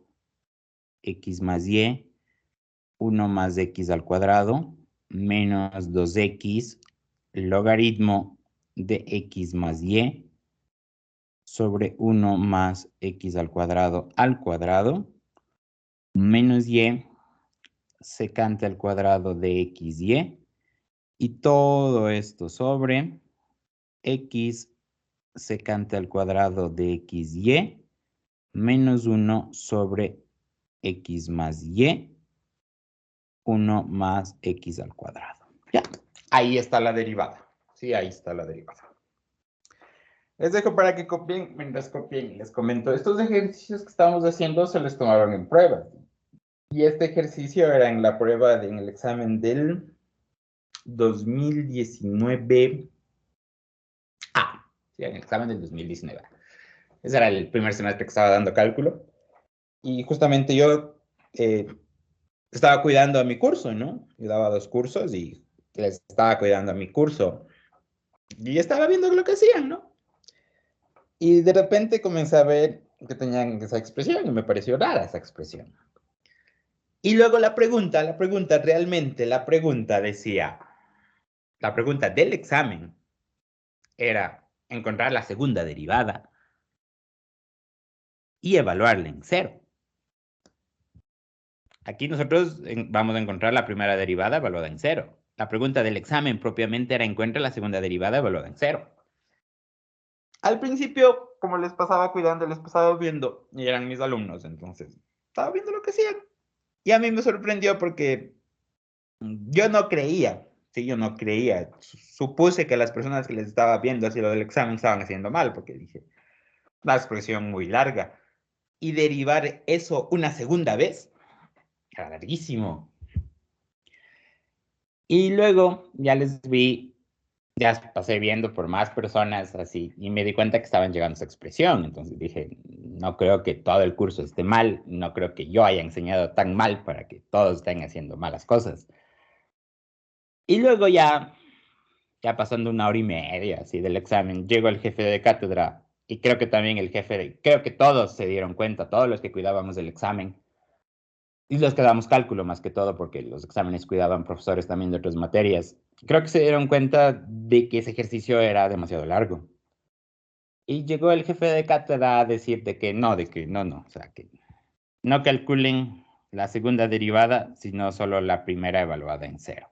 [SPEAKER 1] x más y, 1 más x al cuadrado, menos 2x logaritmo de x más y sobre 1 más x al cuadrado, menos y secante al cuadrado de xy, y todo esto sobre x secante al cuadrado de xy menos 1 sobre x más y, 1 más x al cuadrado. Ya, ahí está la derivada. Sí, ahí está la derivada. Les dejo para que copien. Mientras copien, les comento. Estos ejercicios que estamos haciendo se les tomaron en prueba. Y este ejercicio era en la prueba, en el examen del 2019. Sí, en el examen del 2019. Ese era el primer semestre que estaba dando cálculo. Y justamente yo estaba cuidando a mi curso, ¿no? Yo daba 2 cursos y les estaba cuidando a mi curso. Y estaba viendo lo que hacían, ¿no? Y de repente comencé a ver que tenían esa expresión y me pareció rara esa expresión. Y luego la pregunta decía, la pregunta del examen era encontrar la segunda derivada y evaluarla en 0. Aquí nosotros vamos a encontrar la primera derivada evaluada en 0. La pregunta del examen propiamente era encuentra la segunda derivada evaluada en 0. Al principio, como les pasaba cuidando, les pasaba viendo, y eran mis alumnos, entonces estaba viendo lo que hacían. Y a mí me sorprendió porque yo no creía, sí, yo no creía. Supuse que las personas que les estaba viendo así lo del examen estaban haciendo mal, porque dije, una expresión muy larga. Y derivar eso una segunda vez, era larguísimo. Y luego ya les vi, ya pasé viendo por más personas así, y me di cuenta que estaban llegando a esa expresión. Entonces dije, no creo que todo el curso esté mal, no creo que yo haya enseñado tan mal para que todos estén haciendo malas cosas. Y luego ya pasando 1 hora y media así del examen, llegó el jefe de cátedra y creo que también creo que todos se dieron cuenta, todos los que cuidábamos del examen y los que damos cálculo más que todo, porque los exámenes cuidaban profesores también de otras materias, creo que se dieron cuenta de que ese ejercicio era demasiado largo. Y llegó el jefe de cátedra a decir de que no, o sea, que no calculen la segunda derivada, sino solo la primera evaluada en 0.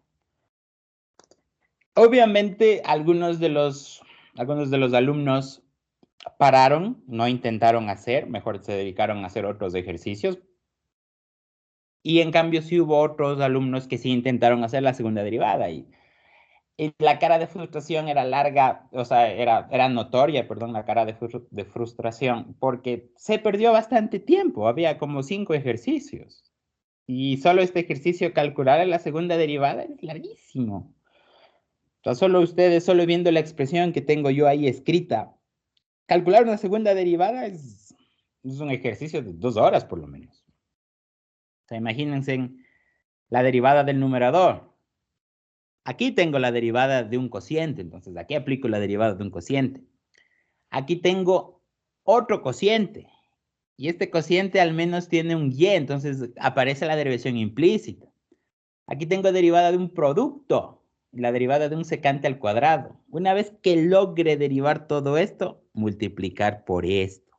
[SPEAKER 1] Obviamente, algunos de los alumnos pararon, no intentaron hacer, mejor se dedicaron a hacer otros ejercicios. Y en cambio sí hubo otros alumnos que sí intentaron hacer la segunda derivada y la cara de frustración era larga, o sea, era notoria, perdón, la cara de frustración, porque se perdió bastante tiempo, había como 5 ejercicios. Y solo este ejercicio calcular en la segunda derivada es larguísimo. O sea, solo ustedes, solo viendo la expresión que tengo yo ahí escrita, calcular una segunda derivada es un ejercicio de 2 horas por lo menos. O sea, imagínense la derivada del numerador. Aquí tengo la derivada de un cociente, entonces aquí aplico la derivada de un cociente. Aquí tengo otro cociente, y este cociente al menos tiene un y, entonces aparece la derivación implícita. Aquí tengo derivada de un producto, la derivada de un secante al cuadrado. Una vez que logre derivar todo esto, multiplicar por esto.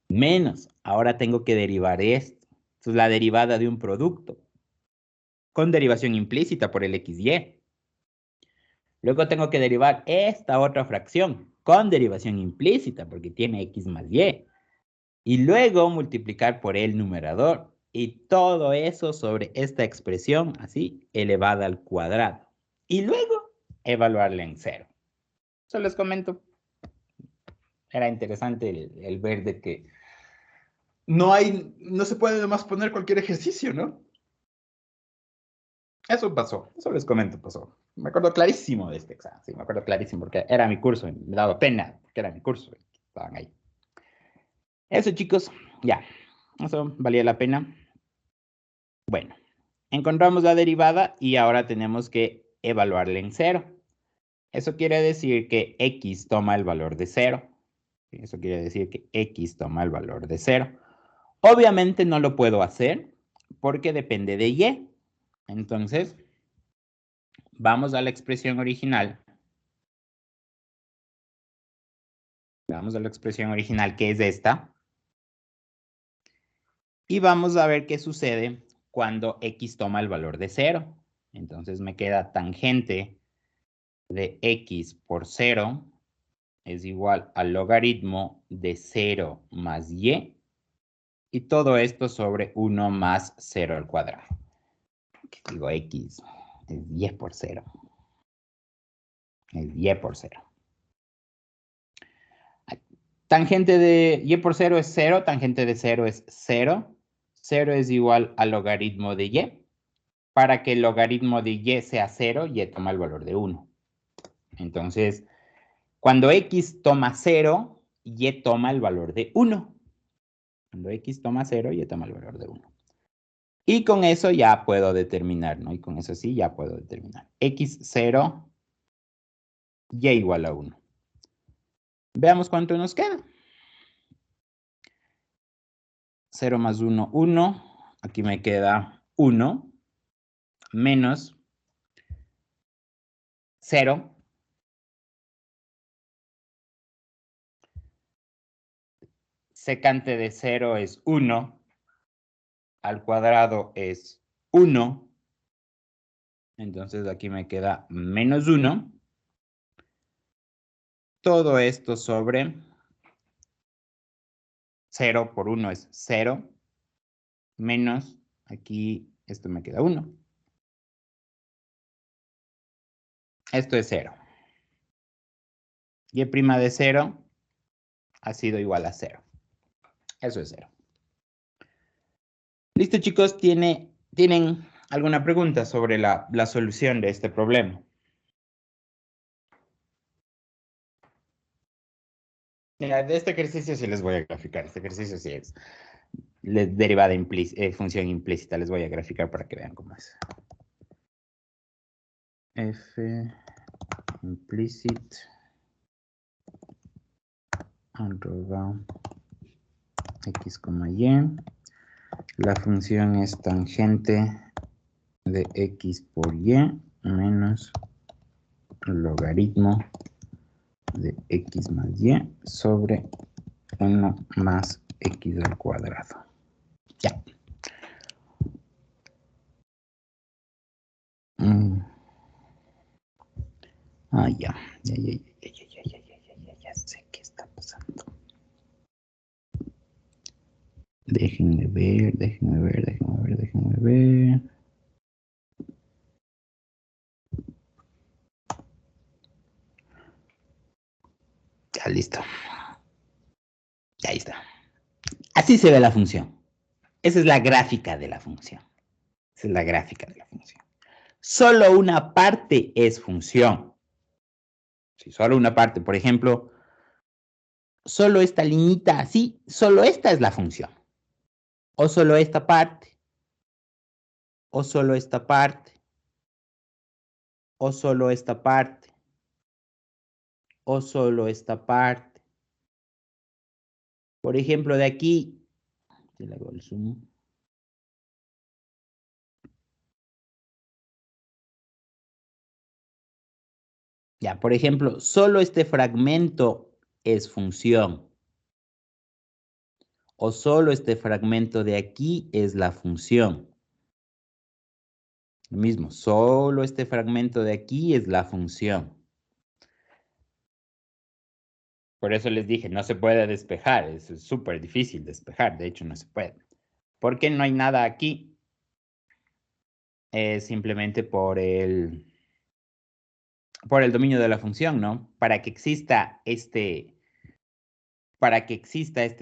[SPEAKER 1] Menos, ahora tengo que derivar esto. Esto es la derivada de un producto, con derivación implícita por el xy. Luego tengo que derivar esta otra fracción, con derivación implícita, porque tiene x más y. y luego multiplicar por el numerador. Y todo eso sobre esta expresión, así, elevada al cuadrado. Y luego evaluarla en 0. Eso les comento. Era interesante el ver de que no se puede nomás poner cualquier ejercicio, ¿no? Eso pasó, eso les comento, pasó. Me acuerdo clarísimo de este examen, sí, me acuerdo clarísimo, porque era mi curso, y me daba pena, porque era mi curso, y estaban ahí. Eso, chicos, ya, eso valía la pena. Bueno, encontramos la derivada y ahora tenemos que evaluarla en 0. Eso quiere decir que x toma el valor de 0. Eso quiere decir que x toma el valor de 0. Obviamente no lo puedo hacer porque depende de y. Entonces, vamos a la expresión original. Vamos a la expresión original, que es esta. Y vamos a ver qué sucede cuando x toma el valor de 0. Entonces me queda tangente de x por 0 es igual al logaritmo de 0 más y. Y todo esto sobre 1 más 0 al cuadrado. Digo x es y por 0. Es y por 0. Tangente de y por 0 es 0, tangente de 0 es 0. 0 es igual al logaritmo de y. Para que el logaritmo de y sea 0, y toma el valor de 1. Entonces, cuando x toma 0, y toma el valor de 1. Cuando x toma 0, y toma el valor de 1. Y con eso ya puedo determinar, ¿no? Y con eso sí ya puedo determinar. x0, y igual a 1. Veamos cuánto nos queda. 0 más 1, 1. Aquí me queda 1 menos 0. Secante de 0 es 1. Al cuadrado es 1. Entonces aquí me queda menos 1. Todo esto sobre 0 por 1 es 0. Menos, aquí esto me queda 1. Esto es 0. Y prima de 0 ha sido igual a 0. Eso es 0. Listo, chicos. ¿Tienen alguna pregunta sobre la solución de este problema? Mira, de este ejercicio sí les voy a graficar. Este ejercicio sí es derivada función implícita. Les voy a graficar para que vean cómo es. F implicit arroba x, y. La función es tangente de x por y menos logaritmo de x más y sobre 1 más x al cuadrado. Ya. Ya. Ya sé qué está pasando. Déjenme ver. Ya, listo. Ya, ahí está. Así se ve la función. Esa es la gráfica de la función. Solo una parte es función. Si solo una parte, por ejemplo, solo esta liñita así, solo esta es la función. O solo esta parte. O solo esta parte. O solo esta parte. O solo esta parte. Por ejemplo, de aquí, le hago el zoom. Ya, por ejemplo, solo este fragmento es función. O solo este fragmento de aquí es la función. Lo mismo, solo este fragmento de aquí es la función. Por eso les dije, no se puede despejar. Es súper difícil despejar. De hecho, no se puede. Porque no hay nada aquí. Es simplemente por el dominio de la función, ¿no? Para que exista este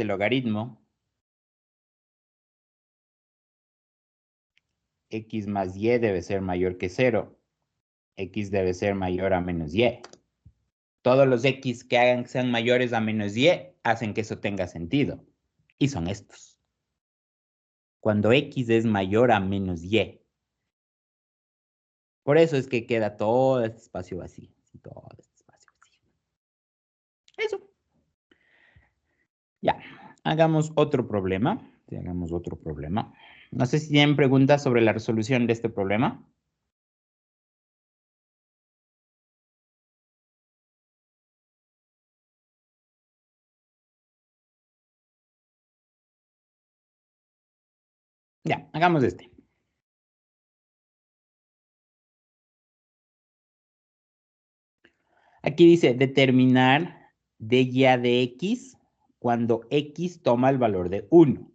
[SPEAKER 1] logaritmo, x más y debe ser mayor que 0. X debe ser mayor a menos y. Todos los x que hagan que sean mayores a menos y hacen que eso tenga sentido. Y son estos. Cuando x es mayor a menos y. Por eso es que queda todo este espacio vacío. Todo este espacio vacío. Eso. Ya. Hagamos otro problema. Hagamos otro problema. No sé si tienen preguntas sobre la resolución de este problema. Ya, hagamos este. Aquí dice determinar de y a de x cuando x toma el valor de 1.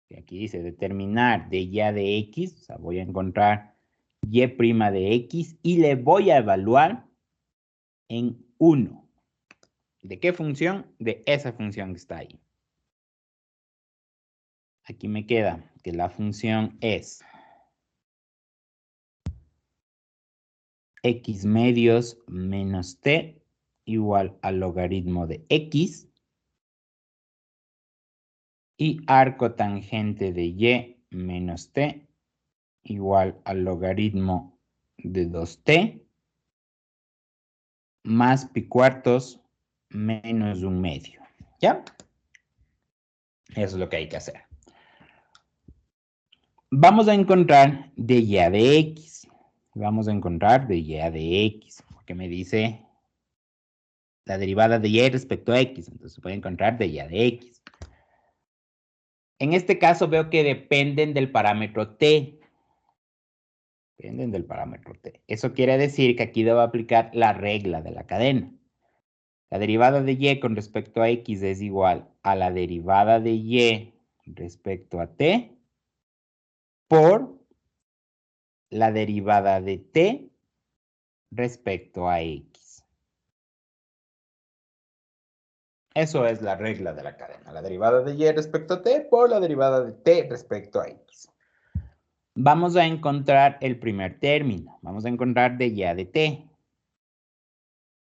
[SPEAKER 1] Y aquí dice determinar de y a de x, o sea, voy a encontrar y' de x y le voy a evaluar en 1. ¿De qué función? De esa función que está ahí. Aquí me queda que la función es x medios menos t igual al logaritmo de x y arco tangente de y menos t igual al logaritmo de 2t más pi cuartos menos 1/2. ¿Ya? Eso es lo que hay que hacer. Vamos a encontrar de y a de x. Vamos a encontrar de y a de x. Porque me dice la derivada de y respecto a x. Entonces voy a encontrar de y a de x. En este caso veo que dependen del parámetro t. Dependen del parámetro t. Eso quiere decir que aquí debo aplicar la regla de la cadena. La derivada de y con respecto a x es igual a la derivada de y respecto a t por la derivada de t respecto a x. Eso es la regla de la cadena. La derivada de y respecto a t por la derivada de t respecto a x. Vamos a encontrar el primer término. Vamos a encontrar de y de t.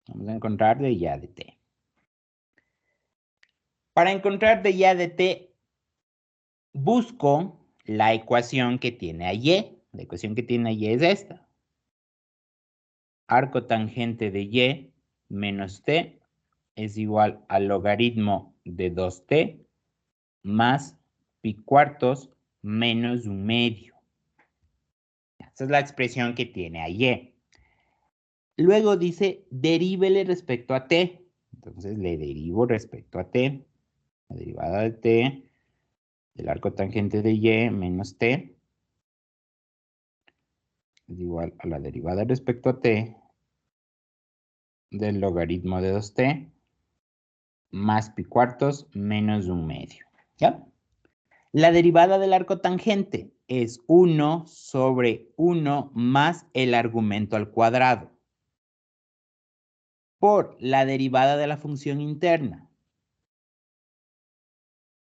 [SPEAKER 1] Vamos a encontrar de y de t. Para encontrar de y de t, busco la ecuación que tiene a y. La ecuación que tiene a y es esta. Arco tangente de y menos t es igual al logaritmo de 2t más pi cuartos menos 1/2. Esa es la expresión que tiene a y. Luego dice, derívele respecto a t. Entonces le derivo respecto a t. La derivada de t del arco tangente de y menos t es igual a la derivada respecto a t del logaritmo de 2t más pi cuartos menos 1/2. ¿Ya? La derivada del arco tangente es 1 sobre 1 más el argumento al cuadrado por la derivada de la función interna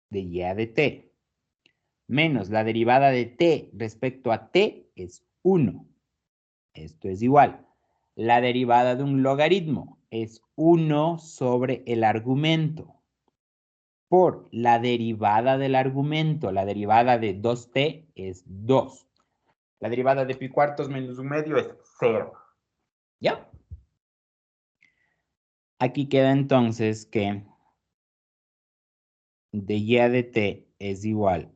[SPEAKER 1] de y a de t menos la derivada de t respecto a t es 1. Esto es igual. La derivada de un logaritmo es 1 sobre el argumento por la derivada del argumento. La derivada de 2t es 2. La derivada de pi cuartos menos 1/2 es 0. ¿Ya? Aquí queda entonces que de y a de t es igual.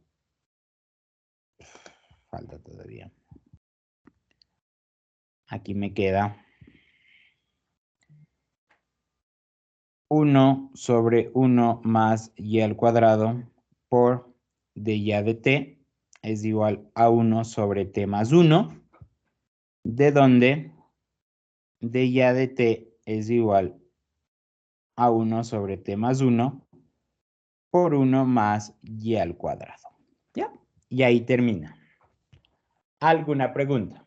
[SPEAKER 1] Falta todavía. Aquí me queda 1 sobre 1 más y al cuadrado por de y a de t es igual a 1 sobre t más 1, de donde de y a de t es igual a 1 sobre t más 1 por 1 más y al cuadrado. ¿Ya? Y ahí termina. ¿Alguna pregunta?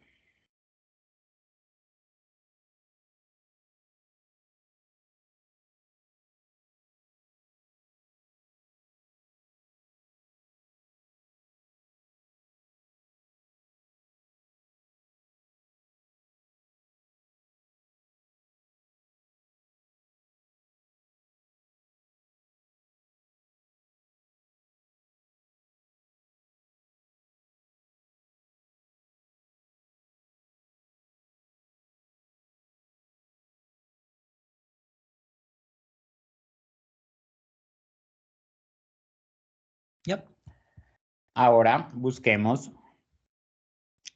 [SPEAKER 1] Yep. Ahora busquemos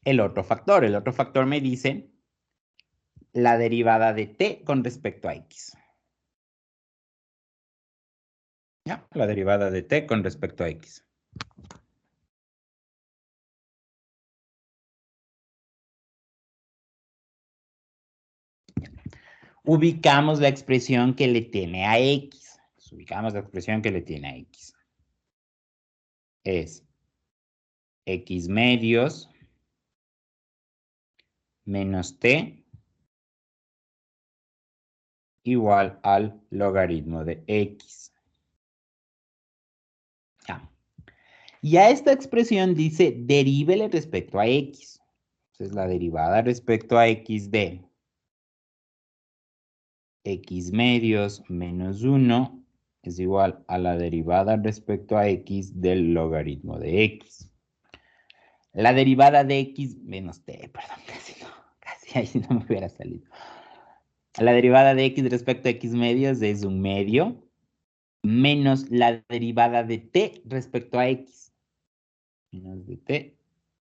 [SPEAKER 1] el otro factor. El otro factor me dice la derivada de t con respecto a x. ¿Ya? La derivada de t con respecto a x. Ubicamos la expresión que le tiene a x. Ubicamos la expresión que le tiene a x. Es x medios menos t igual al logaritmo de x. Ya. Y a esta expresión dice derívele respecto a x. Entonces la derivada respecto a x de x medios menos 1 es igual a la derivada respecto a x del logaritmo de x. La derivada de x menos t, perdón, casi ahí no me hubiera salido. La derivada de x respecto a x medios es un medio menos la derivada de t respecto a x. Menos de t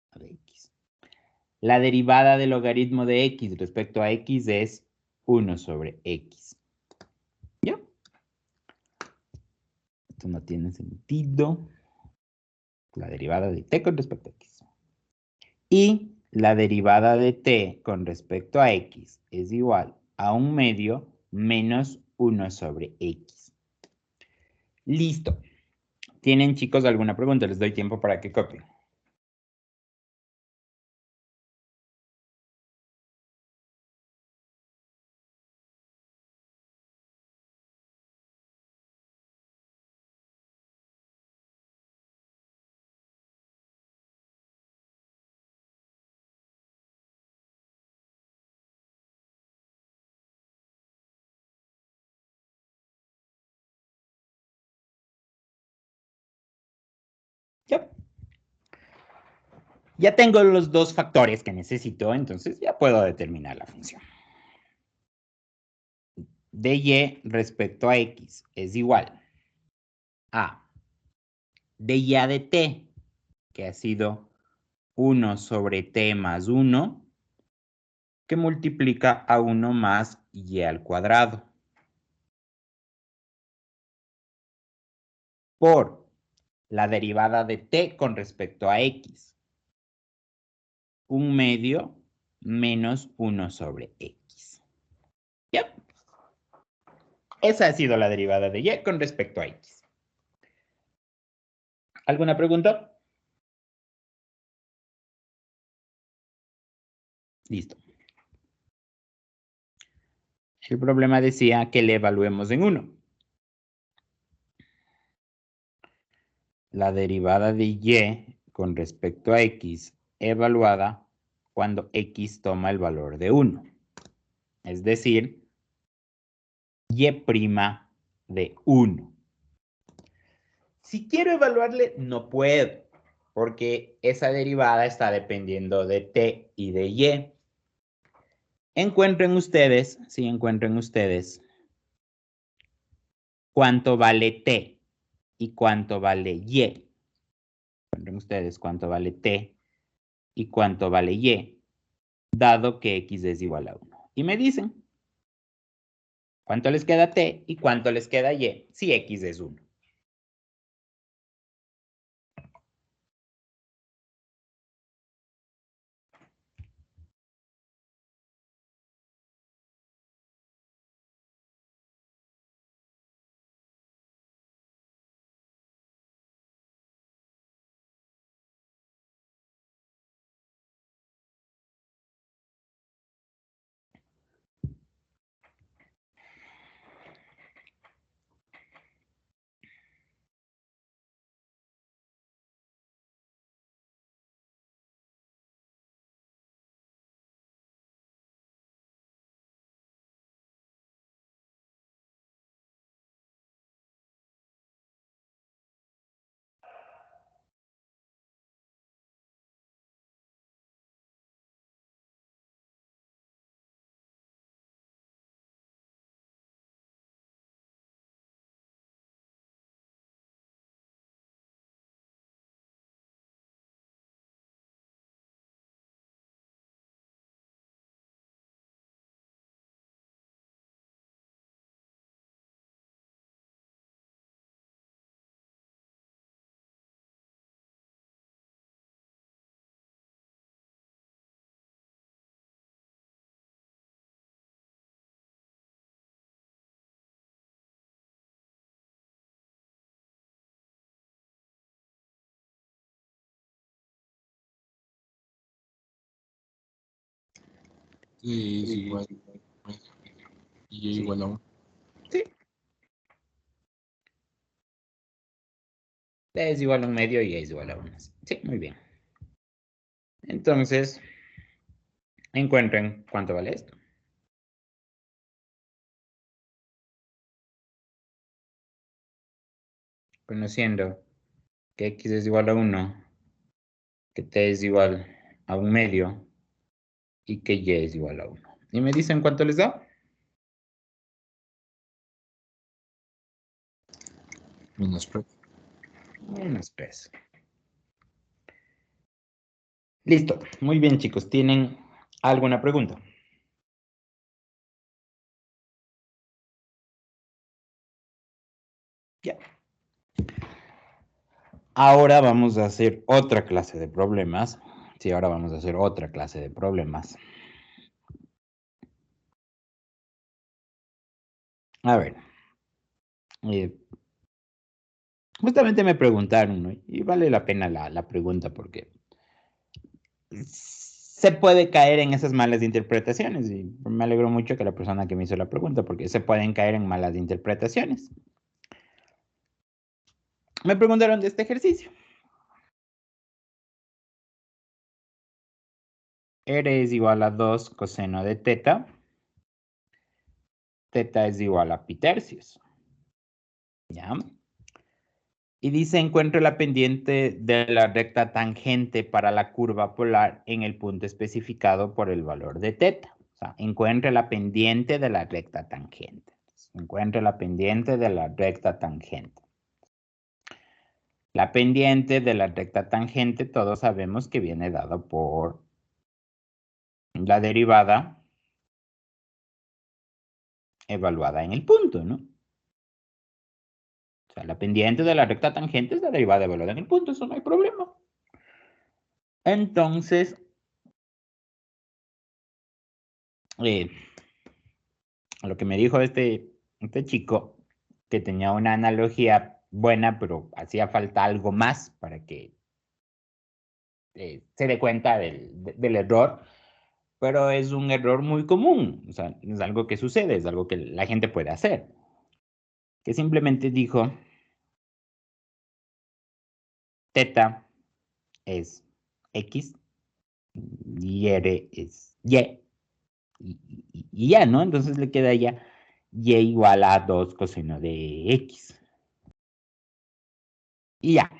[SPEAKER 1] a de x. La derivada del logaritmo de x respecto a x es 1 sobre x. ¿Ya? Esto no tiene sentido. La derivada de t con respecto a x. Y la derivada de t con respecto a x es igual a un medio menos 1 sobre x. Listo. ¿Tienen, chicos, alguna pregunta? Les doy tiempo para que copien. Ya. Ya tengo los dos factores que necesito, entonces ya puedo determinar la función. dy respecto a x es igual a dy de t, que ha sido 1 sobre t más 1, que multiplica a 1 más y al cuadrado. Por la derivada de t con respecto a x. Un medio menos 1 sobre x. ¿Ya? Esa ha sido la derivada de y con respecto a x. ¿Alguna pregunta? Listo. El problema decía que le evaluemos en 1. La derivada de y con respecto a x evaluada cuando x toma el valor de 1. Es decir, y' de 1. Si quiero evaluarle, no puedo, porque esa derivada está dependiendo de t y de y. Encuentren ustedes cuánto vale t y cuánto vale y. Encuentren ustedes cuánto vale t y cuánto vale y, dado que x es igual a 1. Y me dicen cuánto les queda t y cuánto les queda y si x es 1.
[SPEAKER 2] Y es igual a medio. Y y
[SPEAKER 1] Sí.
[SPEAKER 2] igual a 1.
[SPEAKER 1] Sí. D es igual a 1/2 y E es igual a 1. Sí, muy bien. Entonces, encuentren cuánto vale esto. Conociendo que X es igual a 1, que T es igual a 1/2 y que Y es igual a 1. ¿Y me dicen cuánto les da?
[SPEAKER 2] Menos pre.
[SPEAKER 1] Menos 3. Listo. Muy bien, chicos. ¿Tienen alguna pregunta? Ya. Ahora vamos a hacer otra clase de problemas. Sí, ahora vamos a hacer otra clase de problemas. A ver. Justamente me preguntaron, ¿no? Y vale la pena la pregunta porque se puede caer en esas malas interpretaciones. Y me alegro mucho que la persona que me hizo la pregunta, porque se pueden caer en malas interpretaciones. Me preguntaron de este ejercicio. R es igual a 2 coseno de teta. Teta es igual a pi tercios. ¿Ya? Y dice, encuentre la pendiente de la recta tangente para la curva polar en el punto especificado por el valor de teta. O sea, encuentre la pendiente de la recta tangente. Encuentre la pendiente de la recta tangente. La pendiente de la recta tangente, todos sabemos que viene dado por la derivada evaluada en el punto, ¿no? O sea, la pendiente de la recta tangente es la derivada evaluada en el punto, eso no hay problema. Entonces, lo que me dijo este chico, que tenía una analogía buena, pero hacía falta algo más para que se dé cuenta del error, pero es un error muy común, o sea, es algo que sucede, es algo que la gente puede hacer. Que simplemente dijo, teta es X y R es y ya, ¿no? Entonces le queda ya Y igual a 2 coseno de X. Y ya.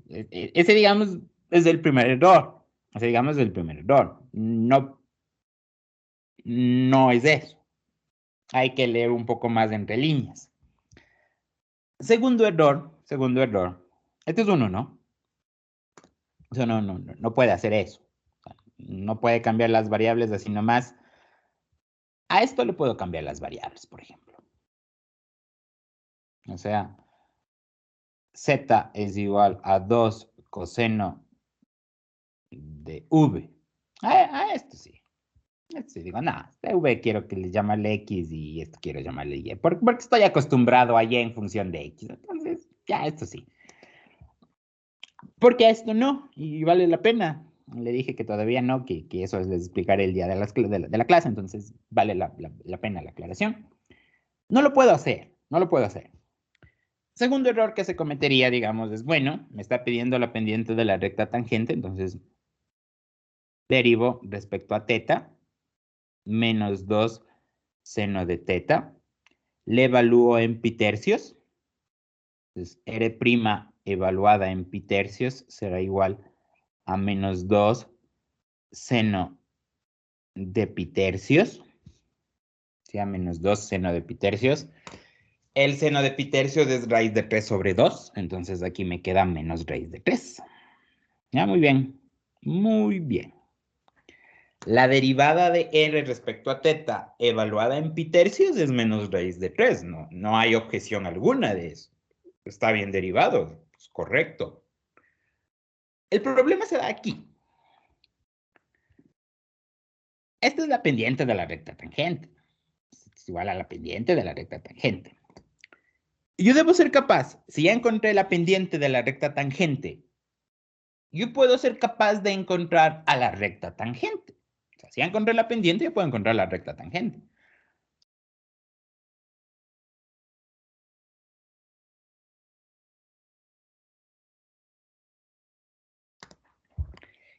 [SPEAKER 1] Ese, digamos, es el primer error. Ese, digamos, es el primer error. No es eso. Hay que leer un poco más entre líneas. Segundo error. Este es uno, ¿no? O sea, no puede hacer eso. No puede cambiar las variables así nomás. A esto le puedo cambiar las variables, por ejemplo. O sea, Z es igual a 2 coseno de V. A esto sí. Digo, no, este V quiero que le llamarle X y esto quiero llamarle Y. Porque estoy acostumbrado a Y en función de X. Entonces, ya, esto sí. Porque a esto no, y vale la pena. Le dije que todavía no, que eso les explicaré el día de la clase, entonces vale la pena la aclaración. No lo puedo hacer, no lo puedo hacer. Segundo error que se cometería, digamos, es, bueno, me está pidiendo la pendiente de la recta tangente, entonces derivo respecto a teta, menos 2 seno de teta, le evalúo en pi tercios, entonces R' evaluada en pi tercios será igual a menos 2 seno de pi tercios, ¿sí? A menos 2 seno de pi tercios. El seno de pi tercios es raíz de 3 sobre 2, entonces aquí me queda menos raíz de 3. Ya, muy bien, muy bien. La derivada de R respecto a teta evaluada en pi tercios es menos raíz de 3, no hay objeción alguna de eso. Está bien derivado, es correcto. El problema se da aquí. Esta es la pendiente de la recta tangente. Es igual a la pendiente de la recta tangente. Yo debo ser capaz, si ya encontré la pendiente de la recta tangente, yo puedo ser capaz de encontrar a la recta tangente. O sea, Si ya encontré la pendiente, yo puedo encontrar la recta tangente.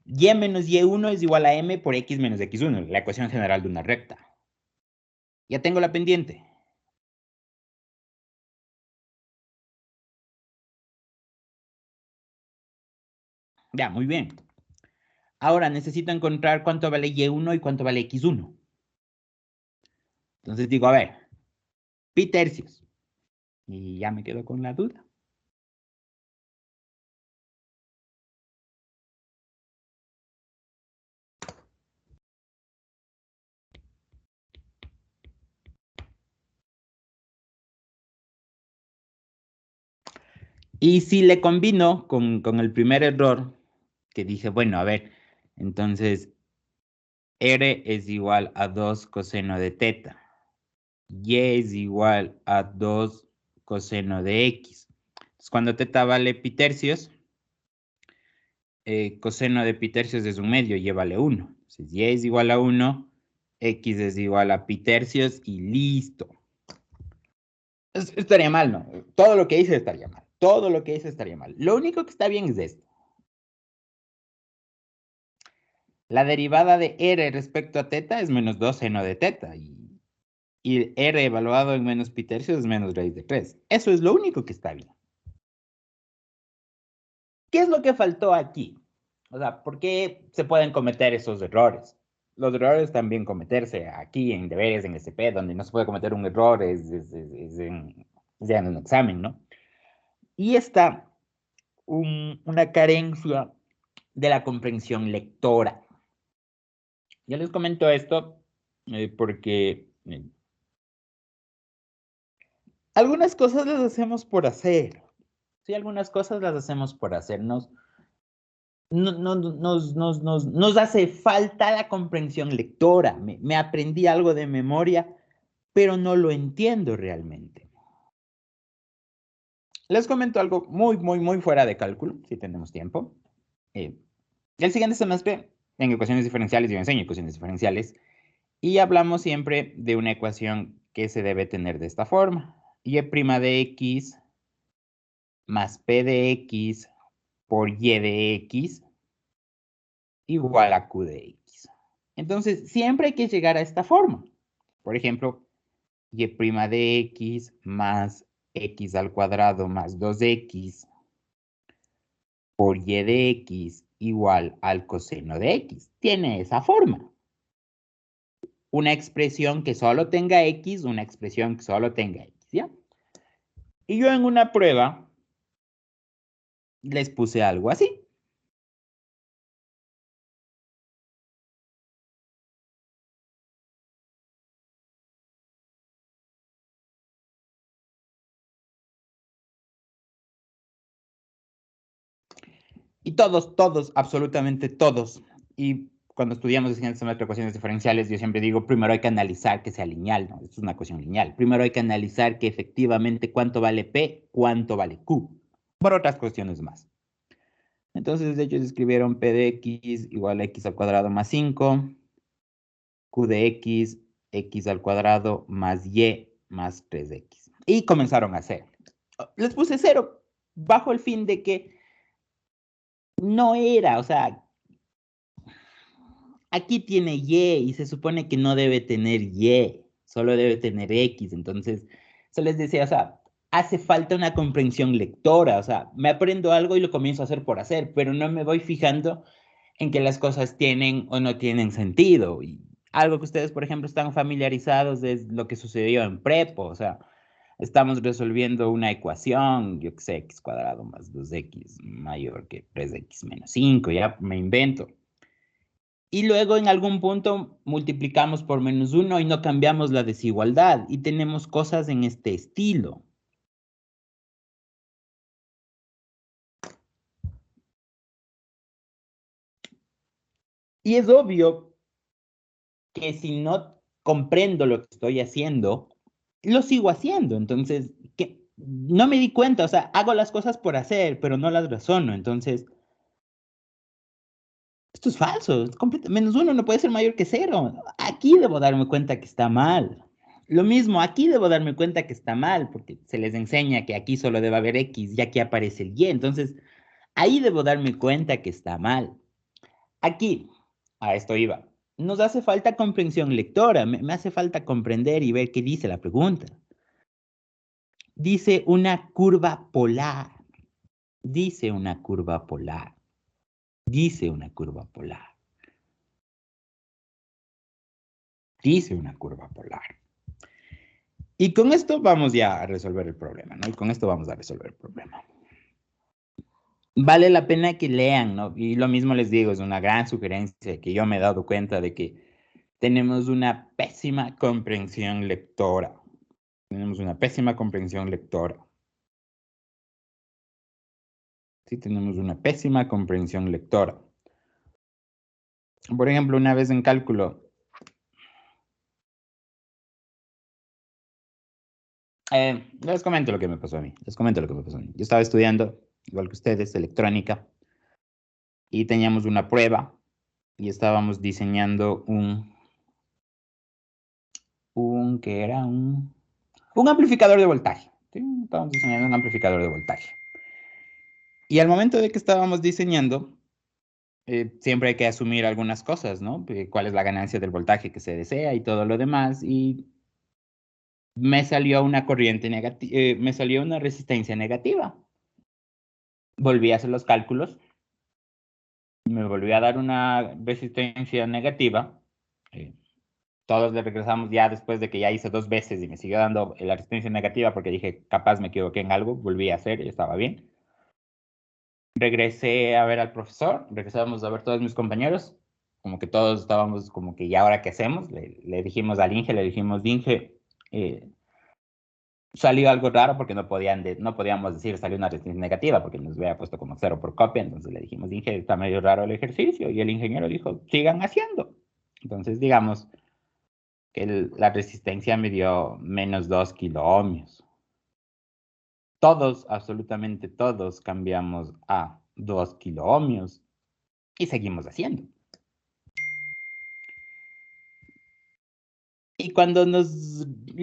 [SPEAKER 1] Y menos y1 es igual a m por x menos x1, la ecuación general de una recta. Ya tengo la pendiente. Ya, muy bien. Ahora necesito encontrar cuánto vale y1 y cuánto vale x1. Entonces digo, a ver, pi tercios. Y ya me quedo con la duda. Y si le combino con el primer error, que dije, bueno, a ver, entonces R es igual a 2 coseno de teta. Y es igual a 2 coseno de x. Entonces, cuando teta vale pi tercios, coseno de pi tercios es 1/2, y vale 1. Entonces, y es igual a 1, x es igual a pi tercios y listo. Estaría mal, ¿no? Todo lo que hice estaría mal. Todo lo que hice estaría mal. Lo único que está bien es esto. La derivada de r respecto a teta es menos 2 seno de teta. Y r evaluado en menos pi tercios es menos raíz de 3. Eso es lo único que está bien. ¿Qué es lo que faltó aquí? O sea, ¿por qué se pueden cometer esos errores? Los errores también cometerse aquí en deberes, en SP, donde no se puede cometer un error, ya en un examen, ¿no? Y está una carencia de la comprensión lectora. Ya les comento esto porque algunas cosas las hacemos por hacer. Sí, algunas cosas las hacemos por hacer. Nos hace falta la comprensión lectora. Me aprendí algo de memoria, pero no lo entiendo realmente. Les comento algo muy fuera de cálculo, si tenemos tiempo. El siguiente semestre, en ecuaciones diferenciales, yo enseño ecuaciones diferenciales, y hablamos siempre de una ecuación que se debe tener de esta forma. Y' de x más p de x por y de x igual a q de x. Entonces, siempre hay que llegar a esta forma. Por ejemplo, y' de x más x al cuadrado más 2x por y de x igual al coseno de x. Tiene esa forma. Una expresión que solo tenga x, una expresión que solo tenga x, ¿ya? Y yo en una prueba les puse algo así. Y todos, absolutamente todos. Y cuando estudiamos el siguiente semestre de ecuaciones diferenciales, yo siempre digo, primero hay que analizar que sea lineal, ¿no? Esto es una ecuación lineal. Primero hay que analizar que efectivamente cuánto vale P, cuánto vale Q. Por otras cuestiones más. Entonces, de hecho, escribieron P de X igual a X al cuadrado más 5, Q de X, X al cuadrado más Y más 3X. Y comenzaron a hacer. Les puse 0 bajo el fin de que no era, o sea, aquí tiene Y se supone que no debe tener Y, solo debe tener X. Entonces, eso les decía, o sea, hace falta una comprensión lectora, o sea, me aprendo algo y lo comienzo a hacer por hacer, pero no me voy fijando en que las cosas tienen o no tienen sentido. Y algo que ustedes, por ejemplo, están familiarizados es lo que sucedió en prepo, o sea, estamos resolviendo una ecuación, yo qué sé, x cuadrado más 2x mayor que 3x menos 5, ya me invento. Y luego en algún punto multiplicamos por menos 1 y no cambiamos la desigualdad y tenemos cosas en este estilo. Y es obvio que si no comprendo lo que estoy haciendo, lo sigo haciendo. Entonces, no me di cuenta, o sea, hago las cosas por hacer, pero no las razono. Entonces, Esto es falso. Menos 1 no puede ser mayor que 0. Aquí debo darme cuenta que está mal. Lo mismo, aquí debo darme cuenta que está mal, porque se les enseña que aquí solo debe haber X, y aquí aparece el Y. Entonces, ahí debo darme cuenta que está mal. Aquí, a esto iba. Nos hace falta comprensión lectora. Me hace falta comprender y ver qué dice la pregunta. Dice una curva polar. Dice una curva polar. Dice una curva polar. Dice una curva polar. Y con esto vamos ya a resolver el problema, ¿no? Y con esto vamos a resolver el problema. Vale la pena que lean, ¿no? Y lo mismo les digo, es una gran sugerencia que yo me he dado cuenta de que tenemos una pésima comprensión lectora. Tenemos una pésima comprensión lectora. Sí, tenemos una pésima comprensión lectora. Por ejemplo, una vez en cálculo, les comento lo que me pasó a mí. Yo estaba estudiando, igual que ustedes, electrónica, y teníamos una prueba y estábamos diseñando que era un amplificador de voltaje. ¿Sí? Estábamos diseñando un amplificador de voltaje. Y al momento de que estábamos diseñando, siempre hay que asumir algunas cosas, ¿no? ¿Cuál es la ganancia del voltaje que se desea y todo lo demás? Y me salió una corriente negativa, me salió una resistencia negativa. Volví a hacer los cálculos, me volvió a dar una resistencia negativa. Todos le regresamos ya después de que ya hice 2 veces y me siguió dando la resistencia negativa porque dije, capaz me equivoqué en algo, volví a hacer y estaba bien. Regresé a ver al profesor, regresamos a ver todos mis compañeros, como que todos estábamos como que, ¿y ahora qué hacemos? Le dijimos al Inge, Inge, salió algo raro porque no podíamos decir salió una resistencia negativa porque nos había puesto como 0 por copia, entonces le dijimos, Inge, está medio raro el ejercicio, y el ingeniero dijo, sigan haciendo. Entonces, digamos que la resistencia me dio menos 2 kiloohmios. Todos, absolutamente todos, cambiamos a 2 kiloohmios y seguimos haciendo. Y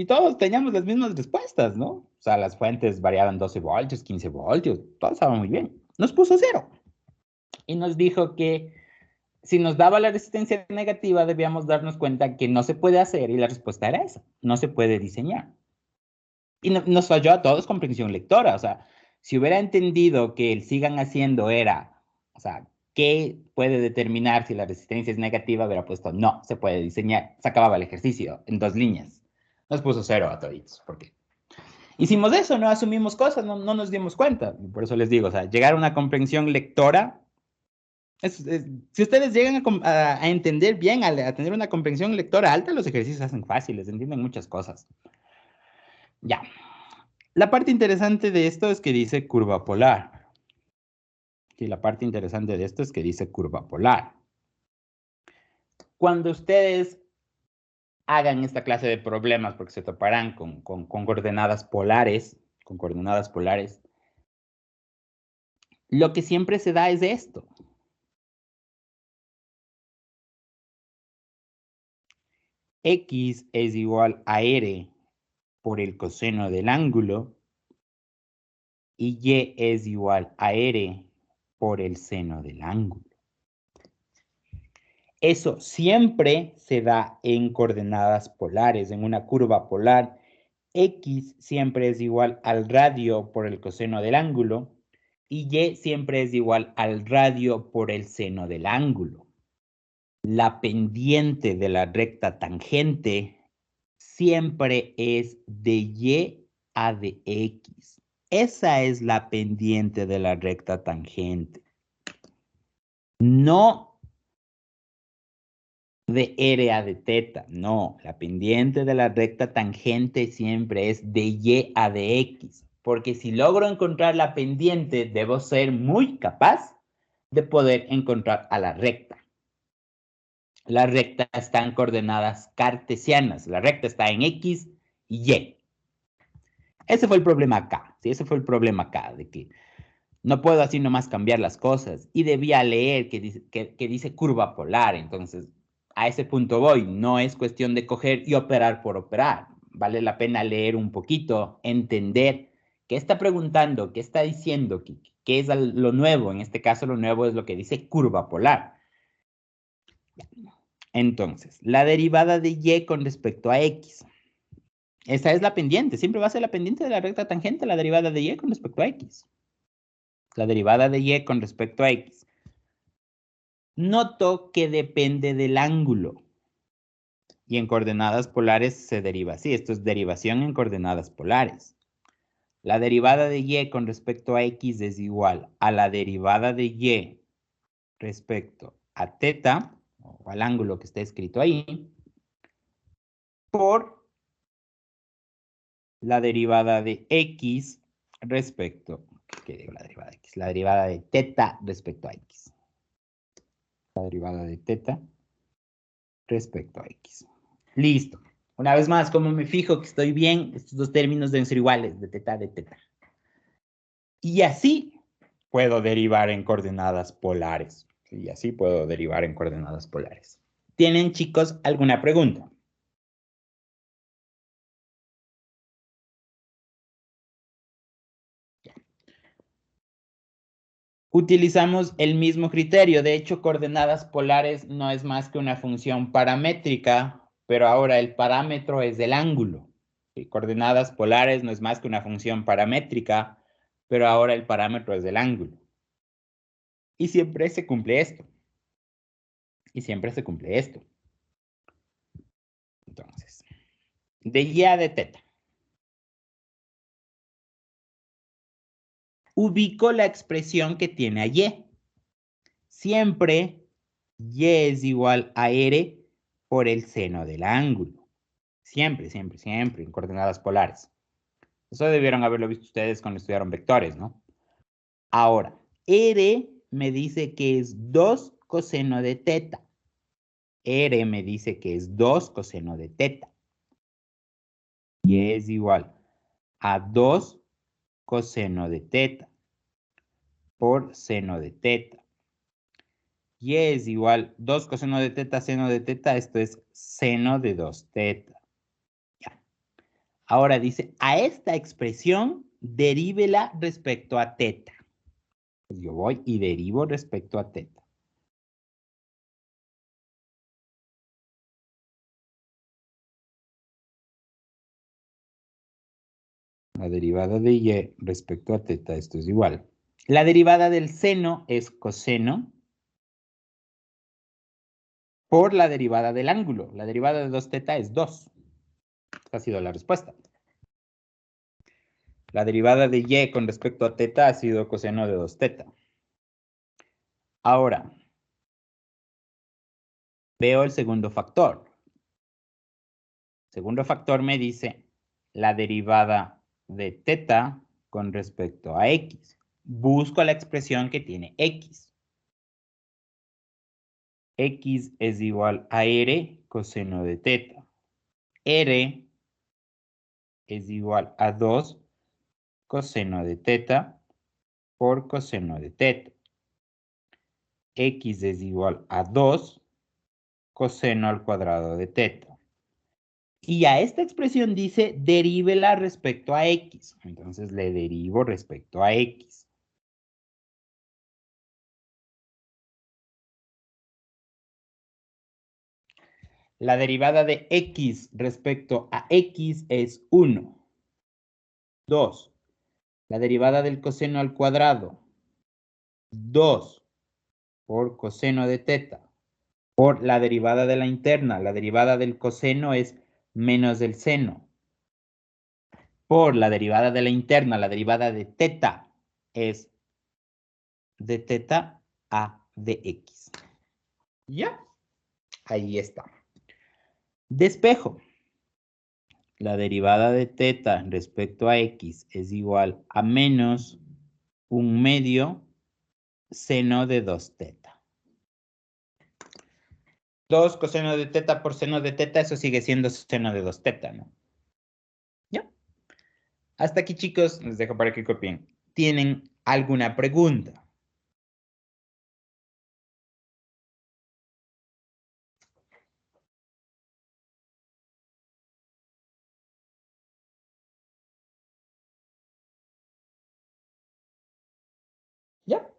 [SPEAKER 1] todos teníamos las mismas respuestas, ¿no? O sea, las fuentes variaban 12 voltios, 15 voltios, todo estaba muy bien. Nos puso 0 y nos dijo que si nos daba la resistencia negativa, debíamos darnos cuenta que no se puede hacer, y la respuesta era esa, no se puede diseñar. Y nos falló a todos comprensión lectora. O sea, si hubiera entendido que el sigan haciendo era, o sea, ¿qué puede determinar si la resistencia es negativa? Hubiera puesto, no, se puede diseñar. Se acababa el ejercicio en 2 líneas. Nos puso 0 a toditos. ¿Por qué? Hicimos eso, no asumimos cosas, no nos dimos cuenta. Por eso les digo, o sea, llegar a una comprensión lectora, si ustedes llegan a entender bien, a tener una comprensión lectora alta, los ejercicios se hacen fáciles, entienden muchas cosas. Ya. La parte interesante de esto es que dice curva polar. Sí, la parte interesante de esto es que dice curva polar. Cuando ustedes hagan esta clase de problemas, porque se toparán con coordenadas polares, lo que siempre se da es esto. X es igual a R por el coseno del ángulo y Y es igual a R por el seno del ángulo. Eso siempre se da en coordenadas polares, en una curva polar. X siempre es igual al radio por el coseno del ángulo y Y siempre es igual al radio por el seno del ángulo. La pendiente de la recta tangente siempre es de Y a de X. Esa es la pendiente de la recta tangente. No de R a de teta, no, la pendiente de la recta tangente siempre es de Y a de X, porque si logro encontrar la pendiente, debo ser muy capaz de poder encontrar a la recta. La recta está en coordenadas cartesianas, la recta está en X y Y. Ese fue el problema acá, ¿sí? Ese fue el problema acá, de que No puedo así nomás cambiar las cosas. Y debía leer que dice curva polar. Entonces, a ese punto voy. No es cuestión de coger y operar por operar. Vale la pena leer un poquito, entender qué está preguntando, qué está diciendo, qué es lo nuevo. En este caso, lo nuevo es lo que dice curva polar. Entonces, la derivada de y con respecto a x. Esa es la pendiente. Siempre va a ser la pendiente de la recta tangente, la derivada de y con respecto a x. La derivada de y con respecto a x. Noto que depende del ángulo. Y en coordenadas polares se deriva así. Esto es derivación en coordenadas polares. La derivada de y con respecto a x es igual a la derivada de y respecto a teta, o al ángulo que está escrito ahí, por la derivada de x respecto, ¿qué digo la derivada de x? La derivada de teta respecto a x. La derivada de teta respecto a x. Listo. Una vez más, como me fijo que estoy bien, estos dos términos deben ser iguales, de teta, de teta. Y así puedo derivar en coordenadas polares. Y así puedo derivar en coordenadas polares. ¿Tienen, chicos, alguna pregunta? Utilizamos el mismo criterio. De hecho, coordenadas polares no es más que una función paramétrica, pero ahora el parámetro es el ángulo. Y coordenadas polares no es más que una función paramétrica, pero ahora el parámetro es el ángulo. Y siempre se cumple esto. Y siempre se cumple esto. Entonces, de y a de teta. Ubico la expresión que tiene a y. Siempre y es igual a r por el seno del ángulo. Siempre, siempre, siempre en coordenadas polares. Eso debieron haberlo visto ustedes cuando estudiaron vectores, ¿no? Ahora, r me dice que es 2 coseno de teta. R me dice que es 2 coseno de teta. Y es igual a 2 coseno de teta por seno de teta. Y es igual 2 coseno de teta, seno de teta. Esto es seno de 2 teta. Ya. Ahora dice, a esta expresión derívela respecto a teta. Pues yo voy y derivo respecto a teta. La derivada de y respecto a teta, esto es igual. La derivada del seno es coseno por la derivada del ángulo. La derivada de 2 teta es 2. Esta ha sido la respuesta. La derivada de y con respecto a teta ha sido coseno de 2 teta. Ahora, veo el segundo factor. El segundo factor me dice la derivada de teta con respecto a x. Busco la expresión que tiene x. X es igual a r coseno de teta. R es igual a 2 coseno de teta por coseno de teta. X es igual a 2 coseno al cuadrado de teta. Y a esta expresión dice derívela respecto a x. Entonces le derivo respecto a x. La derivada de x respecto a x es 1. 2. La derivada del coseno al cuadrado. 2 por coseno de teta. Por la derivada de la interna. La derivada del coseno es menos el seno. Por la derivada de la interna, la derivada de teta es de teta a de x. ¿Ya? Ahí está. Despejo. La derivada de teta respecto a x es igual a menos 1/2 seno de 2 teta. 2 coseno de teta por seno de teta, eso sigue siendo seno de 2 teta, ¿no? ¿Ya? Hasta aquí, chicos, les dejo para que copien. ¿Tienen ¿Alguna pregunta? ¿Ya?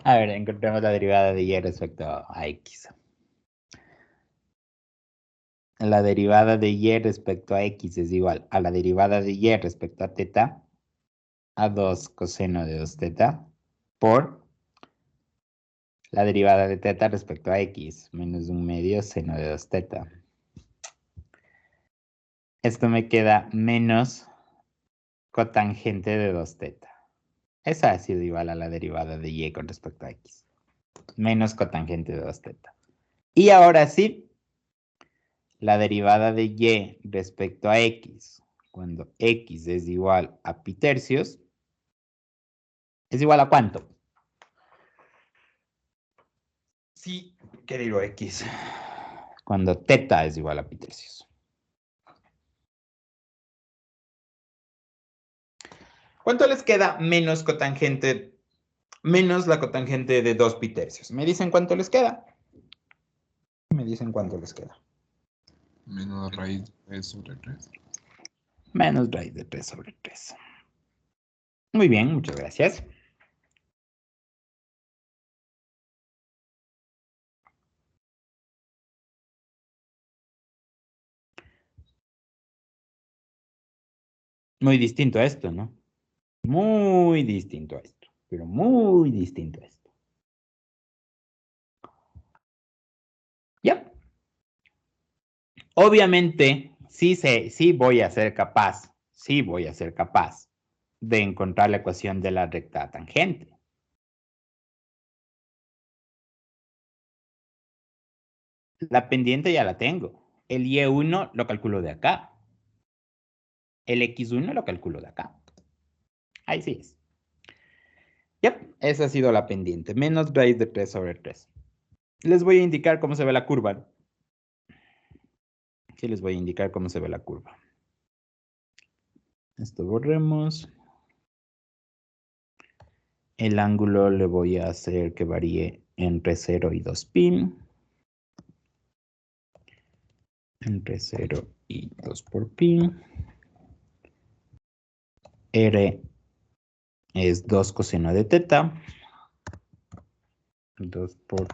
[SPEAKER 1] A ver, encontremos la derivada de y respecto a x. La derivada de y respecto a x es igual a la derivada de y respecto a teta a 2 coseno de 2 teta por la derivada de teta respecto a x menos 1/2 seno de 2 teta. Esto me queda menos cotangente de 2 teta. Esa ha sido igual a la derivada de y con respecto a x. Menos cotangente de 2 teta. Y ahora sí, la derivada de y respecto a x, cuando x es igual a pi tercios, ¿es igual a cuánto? Sí, ¿qué digo x? Cuando teta es igual a pi tercios. ¿Cuánto les queda menos cotangente, menos la cotangente de 2 pi tercios? ¿Me dicen cuánto les queda? Me dicen cuánto les queda.
[SPEAKER 2] Menos raíz de 3 sobre 3.
[SPEAKER 1] Menos raíz de 3 sobre 3. Muy bien, muchas gracias. Muy distinto a esto, ¿no? Muy distinto a esto, pero muy distinto a esto. ¿Ya? Obviamente, sí voy a ser capaz de encontrar la ecuación de la recta tangente. La pendiente ya la tengo. El Y1 lo calculo de acá. El X1 lo calculo de acá. Ahí sí es. Yep, esa ha sido la pendiente. Menos raíz de 3 sobre 3. Les voy a indicar cómo se ve la curva. Sí, les voy a indicar cómo se ve la curva. Esto borremos. El ángulo le voy a hacer que varíe entre 0 y 2 pi. Entre 0 y 2 por pi. R es 2 coseno de teta. 2 por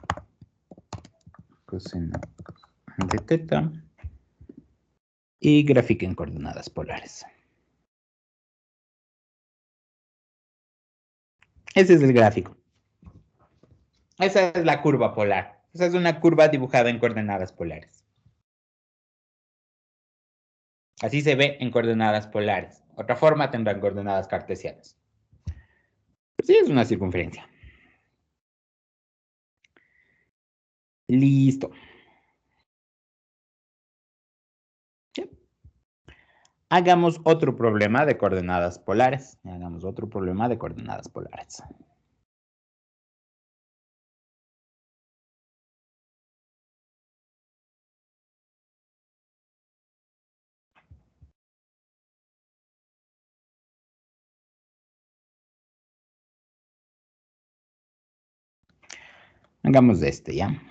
[SPEAKER 1] coseno de teta. Y grafiquen coordenadas polares. Ese es el gráfico. Esa es la curva polar. Esa es una curva dibujada en coordenadas polares. Así se ve en coordenadas polares. Otra forma tendrán coordenadas cartesianas. Sí, es una circunferencia. Listo. ¿Sí? Hagamos otro problema de coordenadas polares. Hagamos otro problema de coordenadas polares. Hagamos este, ¿ya?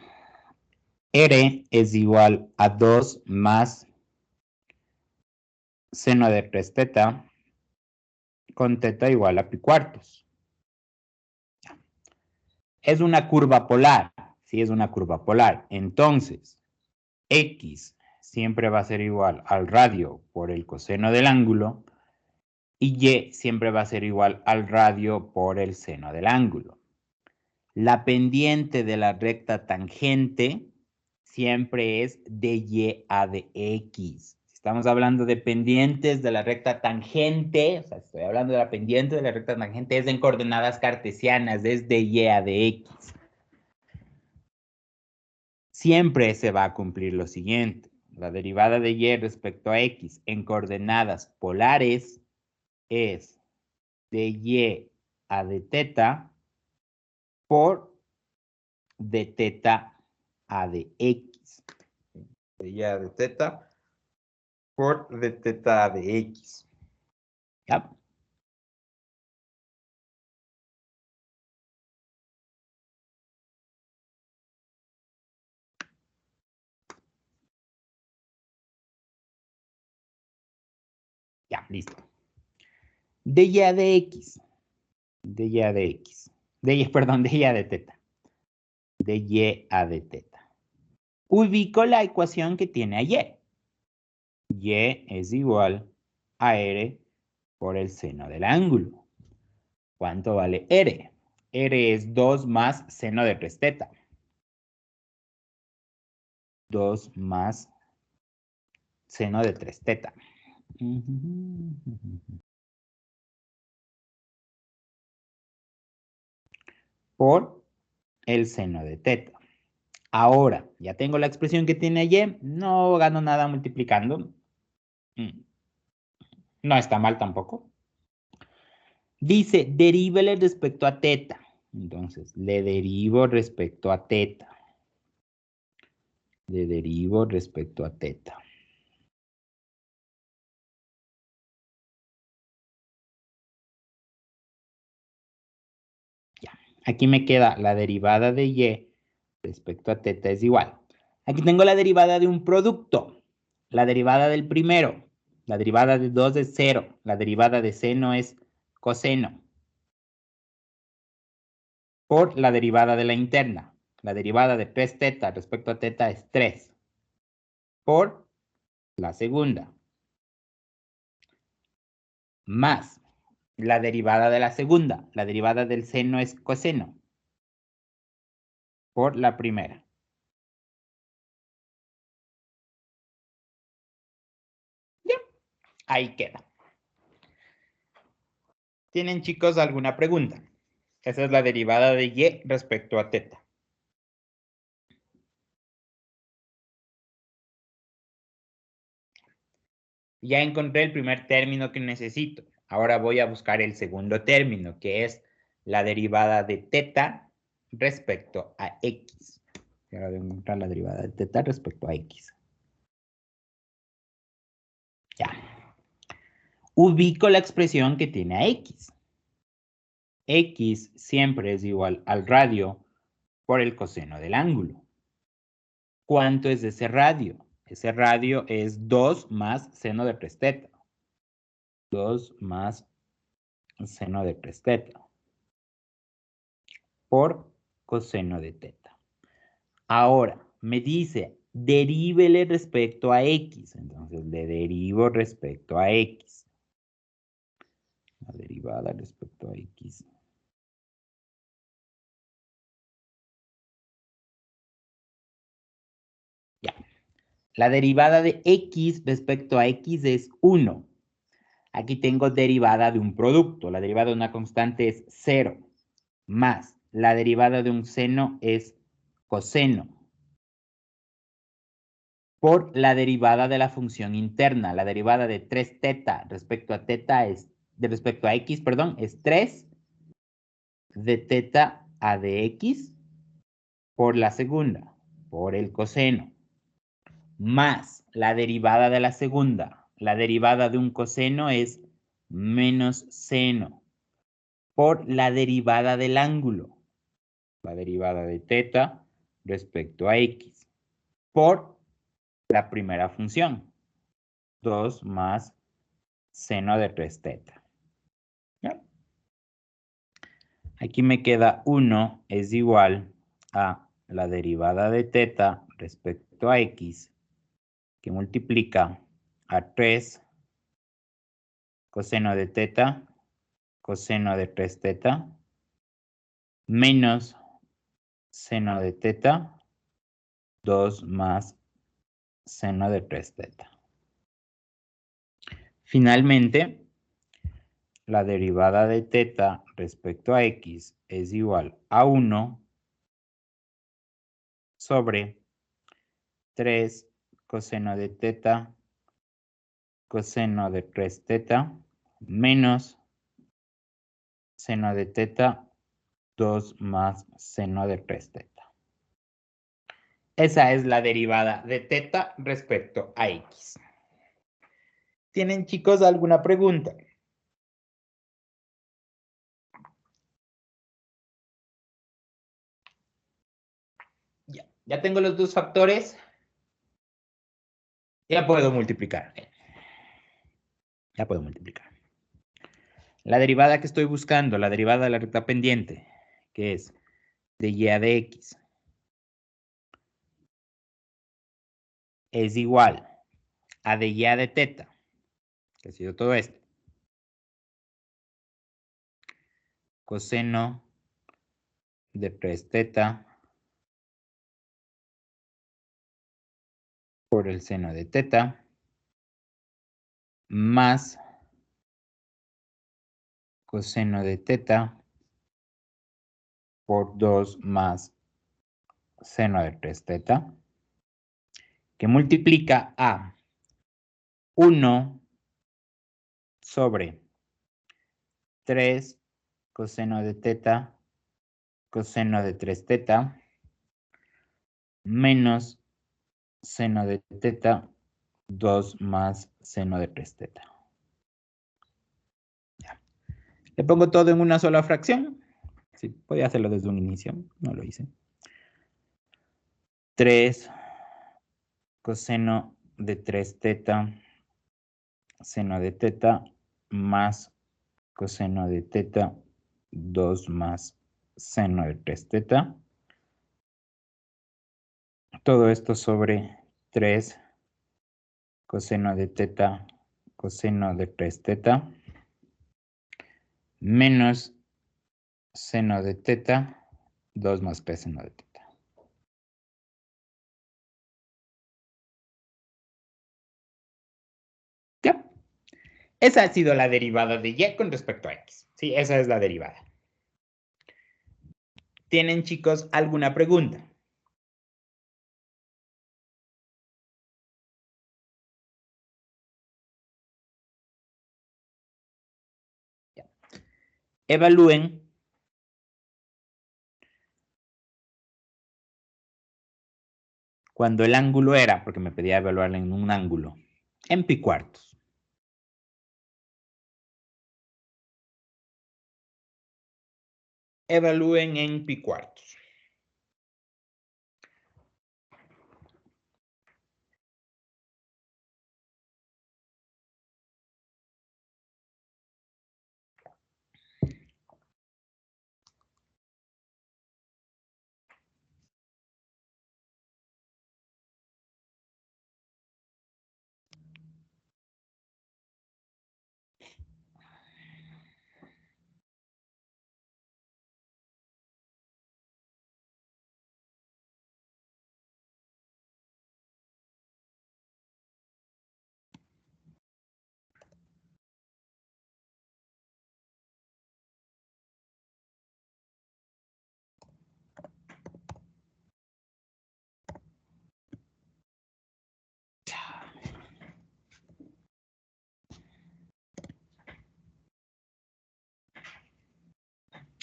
[SPEAKER 1] R es igual a 2 más seno de 3 teta con teta igual a pi cuartos. Es una curva polar. Sí, es una curva polar. Entonces, X siempre va a ser igual al radio por el coseno del ángulo y y siempre va a ser igual al radio por el seno del ángulo. La pendiente de la recta tangente siempre es de y a de x. Si estamos hablando de pendientes de la recta tangente, o sea, estoy hablando de la pendiente de la recta tangente, es en coordenadas cartesianas, es de y a de x. Siempre se va a cumplir lo siguiente. La derivada de y respecto a x en coordenadas polares es de y a de teta por de teta a de x. De y a de teta por de teta a de x. ¿Ya? Ya, listo. De y a de x. De y a de x. Perdón, de y a de teta. De y a de teta. Ubico la ecuación que tiene a y. Y es igual a r por el seno del ángulo. ¿Cuánto vale r? R es 2 más seno de 3 teta. 2 más seno de 3 teta. Por el seno de teta. Ahora, ya tengo la expresión que tiene y, no gano nada multiplicando. No está mal tampoco. Dice, deríbele respecto a teta. Entonces, le derivo respecto a teta. Le derivo respecto a teta. Ya. Aquí me queda la derivada de y respecto a teta es igual. Aquí tengo la derivada de un producto. La derivada del primero. La derivada de 2 es 0. La derivada de seno es coseno. Por la derivada de la interna. La derivada de 3 teta respecto a teta es 3. Por la segunda. Más la derivada de la segunda. La derivada del seno es coseno. Por la primera. Ya, ahí queda. ¿Tienen, chicos, alguna pregunta? Esa es la derivada de y respecto a teta. Ya encontré el primer término que necesito. Ahora voy a buscar el segundo término, que es la derivada de teta respecto a x. Ahora voy a encontrar la derivada de teta respecto a x. Ya. Ubico la expresión que tiene a x. X siempre es igual al radio por el coseno del ángulo. ¿Cuánto es ese radio? Ese radio es 2 más seno de 3 teta. 2 más seno de 3 teta. Por coseno de teta. Ahora, me dice, deríbele respecto a x. Entonces, le derivo respecto a x. La derivada respecto a x. Ya. La derivada de x respecto a x es 1. Aquí tengo derivada de un producto. La derivada de una constante es 0. Más la derivada de un seno es coseno. Por la derivada de la función interna. La derivada de 3 teta respecto a teta es, respecto a x, perdón, es 3 de teta a de x por la segunda, por el coseno. Más la derivada de la segunda. La derivada de un coseno es menos seno por la derivada del ángulo. La derivada de teta respecto a x por la primera función. 2 más seno de 3 teta. ¿Ya? Aquí me queda 1 es igual a la derivada de teta respecto a x que multiplica a 3 coseno de teta, coseno de 3 teta, menos seno de teta, 2 más seno de 3 teta. Finalmente, la derivada de teta respecto a x es igual a 1 sobre 3 coseno de teta, coseno de 3 teta, menos seno de teta, 2 más seno de 3 teta. Esa es la derivada de teta respecto a x. ¿Tienen, chicos, alguna pregunta? Ya tengo los dos factores. Ya puedo multiplicar. Ya puedo multiplicar. La derivada que estoy buscando, la derivada de la recta pendiente, que es de y a de x, es igual a de y a de teta, que ha sido todo esto, coseno de 3 teta por el seno de teta, más coseno de teta por 2 más seno de 3 teta, que multiplica a 1 sobre 3 coseno de teta, coseno de 3 teta, menos seno de teta, 2 más seno de 3 teta. Ya. Le pongo todo en una sola fracción. Sí, podía hacerlo desde un inicio, no lo hice. 3 coseno de 3 teta, seno de teta, más coseno de teta, 2 más seno de 3 teta. Todo esto sobre 3 coseno de teta, coseno de 3 teta, menos seno de teta, 2 más p seno de teta. Ya. Esa ha sido la derivada de y con respecto a x. Sí, esa es la derivada. ¿Tienen, chicos, alguna pregunta? Ya. Evalúen cuando el ángulo era, porque me pedía evaluarla en un ángulo, en pi cuartos. Evalúen en pi cuartos.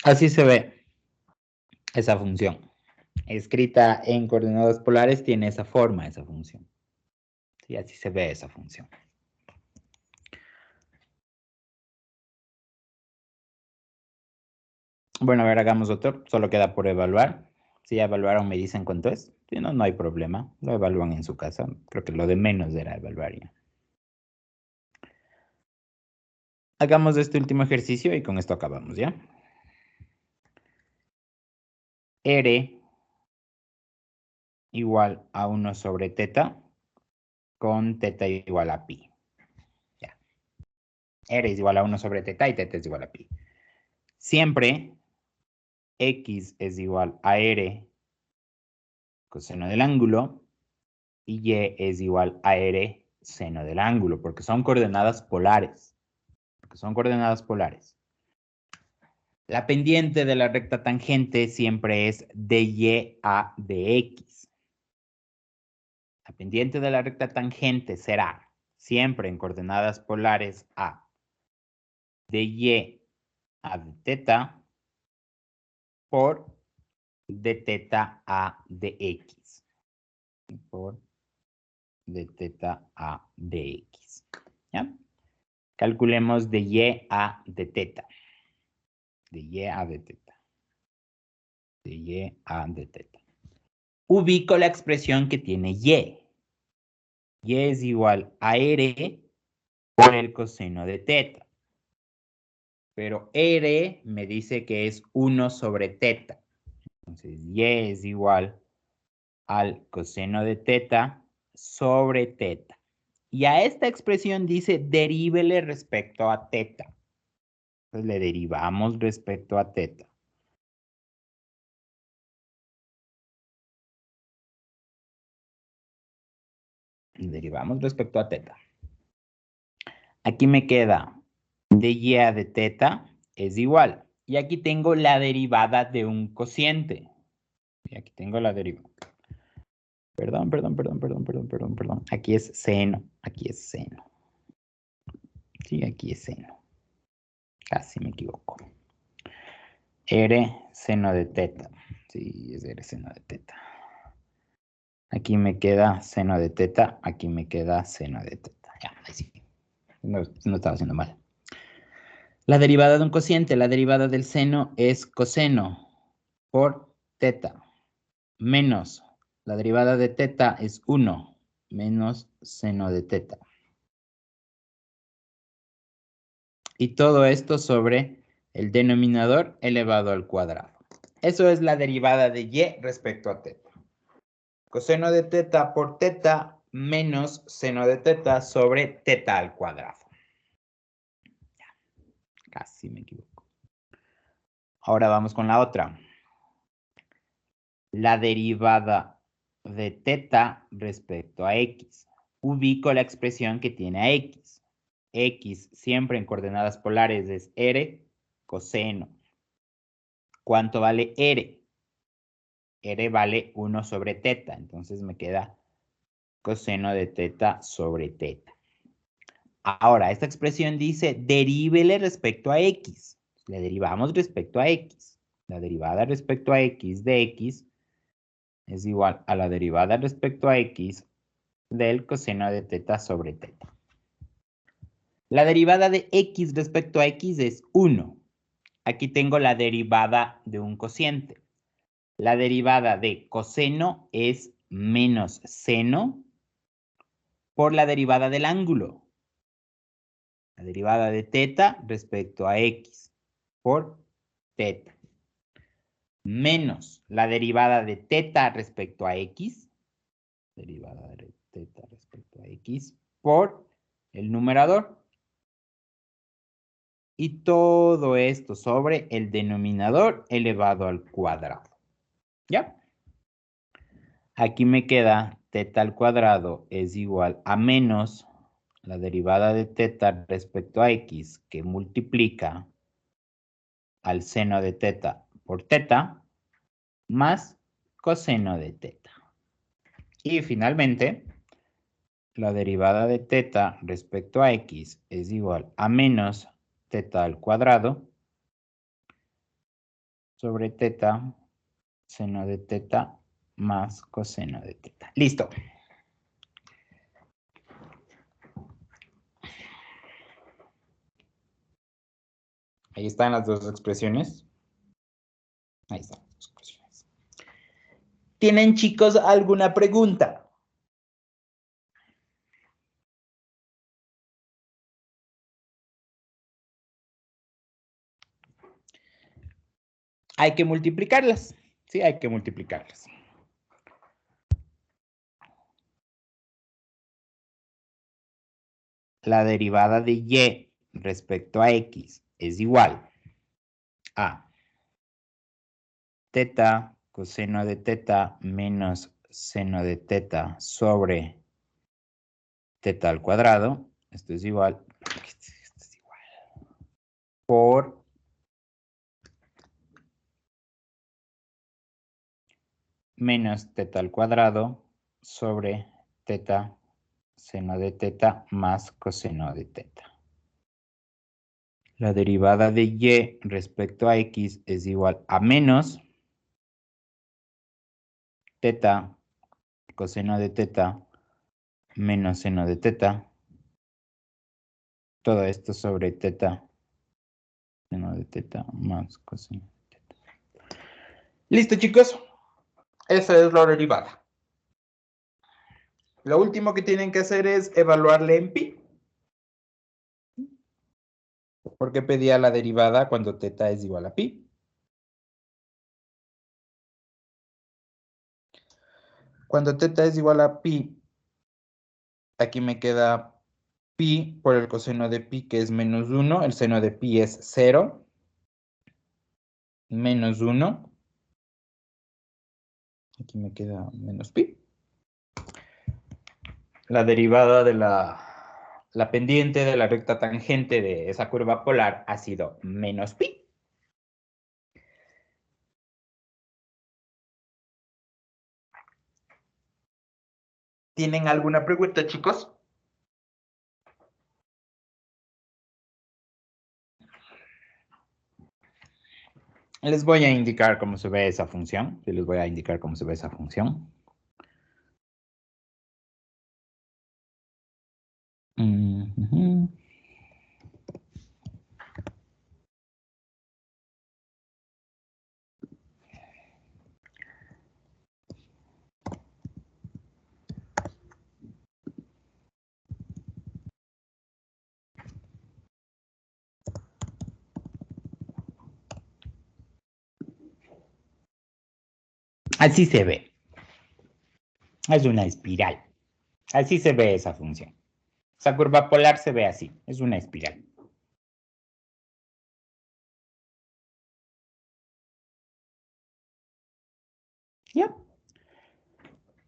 [SPEAKER 1] Así se ve esa función. Escrita en coordenadas polares tiene esa forma, esa función. Sí, así se ve esa función. Bueno, a ver, hagamos otro. Solo queda por evaluar. Si ya evaluaron, me dicen cuánto es. Si no, no hay problema. Lo evalúan en su casa. Creo que lo de menos era evaluar ya. Hagamos este último ejercicio y con esto acabamos, ¿ya? R igual a 1 sobre teta con teta igual a pi. Ya. R es igual a 1 sobre teta y teta es igual a pi. Siempre X es igual a R coseno del ángulo y Y es igual a R seno del ángulo, porque son coordenadas polares. La pendiente de la recta tangente siempre es de Y a dx. La pendiente de la recta tangente será siempre en coordenadas polares a de Y a de teta por de teta a de x. Por de teta a de x. ¿Ya? Calculemos de Y a de teta. De Y a de teta. De Y a de teta. Ubico la expresión que tiene Y. Y es igual a R por el coseno de teta. Pero R me dice que es 1 sobre teta. Entonces, Y es igual al coseno de teta sobre teta. Y a esta expresión dice deríbele respecto a teta. Entonces le derivamos respecto a teta. Derivamos respecto a teta. Aquí me queda de Y a de teta es igual. Y aquí tengo la derivada de un cociente. Y aquí tengo la derivada. Perdón. Aquí es seno. Sí, aquí es seno. Casi me equivoco. R seno de teta. Sí, es R seno de teta. Aquí me queda seno de teta. Aquí me queda seno de teta. Ya, ahí sí. No estaba haciendo mal. La derivada de un cociente, la derivada del seno es coseno por teta. Menos la derivada de teta es 1 menos seno de teta. Y todo esto sobre el denominador elevado al cuadrado. Eso es la derivada de Y respecto a teta. Coseno de teta por teta menos seno de teta sobre teta al cuadrado. Ya, casi me equivoco. Ahora vamos con la otra. La derivada de teta respecto a X. Ubico la expresión que tiene a X. X siempre en coordenadas polares es R coseno. ¿Cuánto vale R? R vale 1 sobre teta, entonces me queda coseno de teta sobre teta. Ahora, esta expresión dice deríbele respecto a X. Le derivamos respecto a X. La derivada respecto a X de X es igual a la derivada respecto a X del coseno de teta sobre teta. La derivada de X respecto a X es 1. Aquí tengo la derivada de un cociente. La derivada de coseno es menos seno por la derivada del ángulo. La derivada de teta respecto a X por teta. Menos la derivada de teta respecto a X. Derivada de teta respecto a X por el numerador. Y todo esto sobre el denominador elevado al cuadrado. ¿Ya? Aquí me queda teta al cuadrado es igual a menos la derivada de teta respecto a X que multiplica al seno de teta por teta más coseno de teta. Y finalmente, la derivada de teta respecto a X es igual a menos teta al cuadrado sobre teta seno de teta más coseno de teta. Listo. Ahí están las dos expresiones. Ahí están las dos expresiones. ¿Tienen, chicos, alguna pregunta? Hay que multiplicarlas. Sí, hay que multiplicarlas. la derivada de y respecto a x es igual a teta coseno de teta menos seno de teta sobre teta al cuadrado, esto es igual, por menos teta al cuadrado sobre teta seno de teta más coseno de teta. La derivada de y respecto a x es igual a menos teta coseno de teta menos seno de teta. Todo esto sobre teta seno de teta más coseno de teta. Listo, chicos. Esa es la derivada. Lo último que tienen que hacer es evaluarle en pi. Porque pedía la derivada cuando teta es igual a pi. Cuando teta es igual a pi, aquí me queda pi por el coseno de pi, que es menos 1. El seno de pi es 0. Menos 1. Aquí me queda menos pi. La derivada de la pendiente de la recta tangente de esa curva polar ha sido menos pi. ¿Tienen alguna pregunta, chicos? Les voy a indicar cómo se ve esa función. Sí, les voy a indicar cómo se ve esa función. Así se ve. Es una espiral. Así se ve esa función. Esa curva polar se ve así. Es una espiral. ¿Ya?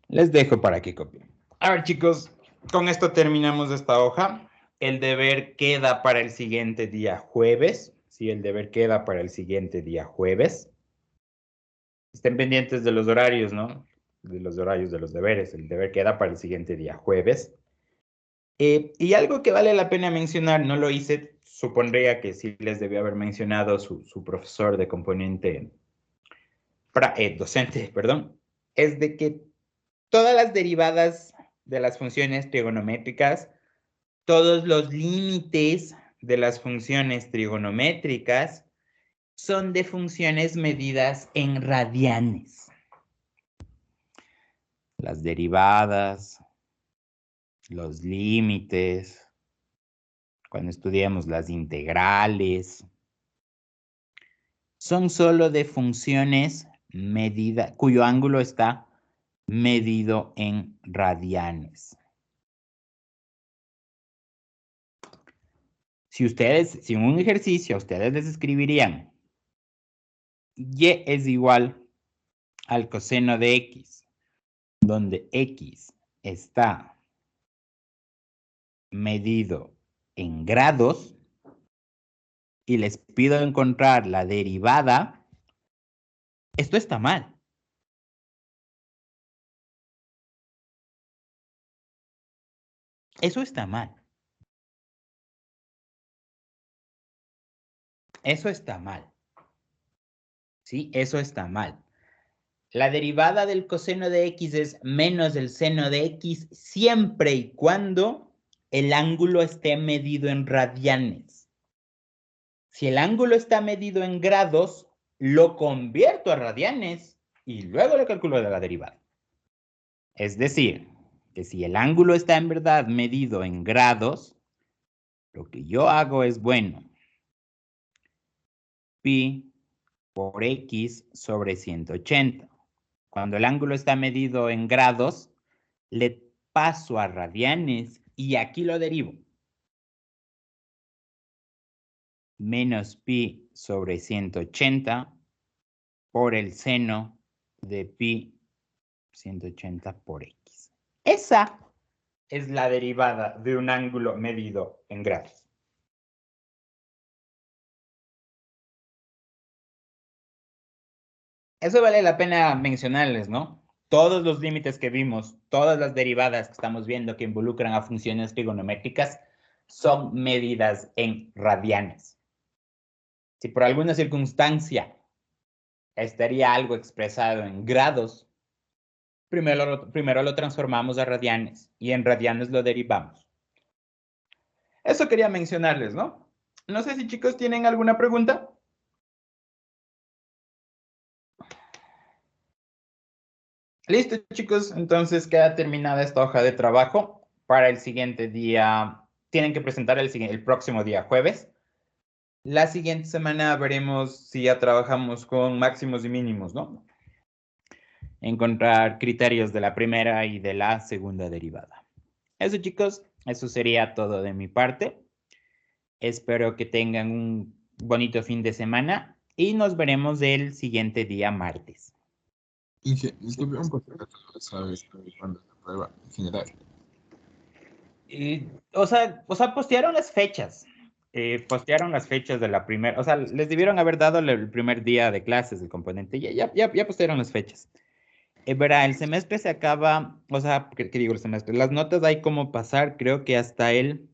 [SPEAKER 1] Les dejo para que copien. A ver, chicos, con esto terminamos esta hoja. El deber queda para el siguiente día jueves. Sí, el deber queda para el siguiente día jueves. Estén pendientes de los horarios, ¿no? De los horarios de los deberes. El deber queda para el siguiente día jueves. Y algo que vale la pena mencionar, no lo hice, supondría que sí les debió haber mencionado su profesor de componente, docente, perdón, es de que todas las derivadas de las funciones trigonométricas, todos los límites de las funciones trigonométricas son de funciones medidas en radianes. Las derivadas, los límites, cuando estudiamos las integrales, son solo de funciones medidas, cuyo ángulo está medido en radianes. Si en un ejercicio, ustedes les escribirían y es igual al coseno de x, donde x está medido en grados, y les pido encontrar la derivada, esto está mal. Eso está mal. Eso está mal. ¿Sí? Eso está mal. La derivada del coseno de x es menos el seno de x siempre y cuando el ángulo esté medido en radianes. Si el ángulo está medido en grados, lo convierto a radianes y luego le calculo la derivada. Es decir, que si el ángulo está en verdad medido en grados, lo que yo hago es, bueno, pi por x sobre 180. Cuando el ángulo está medido en grados, le paso a radianes y aquí lo derivo. menos pi sobre 180 por el seno de pi 180 por x. Esa es la derivada de un ángulo medido en grados. Eso vale la pena mencionarles, ¿no? Todos los límites que vimos, todas las derivadas que estamos viendo que involucran a funciones trigonométricas son medidas en radianes. Si por alguna circunstancia estaría algo expresado en grados, primero lo transformamos a radianes y en radianes lo derivamos. Eso quería mencionarles, ¿no? No sé si chicos tienen alguna pregunta. Listo, chicos. Entonces queda terminada esta hoja de trabajo. Para el siguiente día, tienen que presentar el próximo día, jueves. La siguiente semana veremos si ya trabajamos con máximos y mínimos, ¿no? Encontrar criterios de la primera y de la segunda derivada. Eso, chicos, eso sería todo de mi parte. Espero que tengan un bonito fin de semana y nos veremos el siguiente día martes.
[SPEAKER 2] Inge, disculpe, un poco, ¿sabes cuándo es la prueba en general?
[SPEAKER 1] O sea, postearon las fechas. Postearon las fechas de la primera. O sea, les debieron haber dado el primer día de clases del componente. Ya postearon las fechas. Verá, el semestre se acaba. O sea, ¿qué digo el semestre? Las notas hay como pasar, creo que hasta el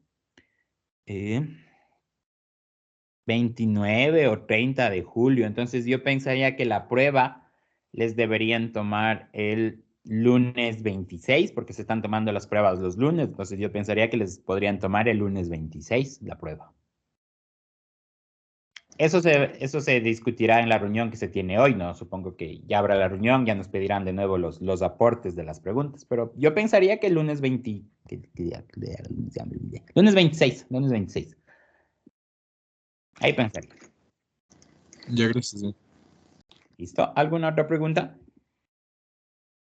[SPEAKER 1] 29 o 30 de julio. Entonces yo pensaría que la prueba les deberían tomar el lunes 26, porque se están tomando las pruebas los lunes. Entonces yo pensaría que les podrían tomar el lunes 26 la prueba. Eso se discutirá en la reunión que se tiene hoy, ¿no? Supongo que ya habrá la reunión, ya nos pedirán de nuevo los aportes de las preguntas, pero yo pensaría que el lunes 20, lunes 26. Ahí pensaría.
[SPEAKER 2] Ya, gracias.
[SPEAKER 1] ¿Listo? ¿Alguna otra pregunta?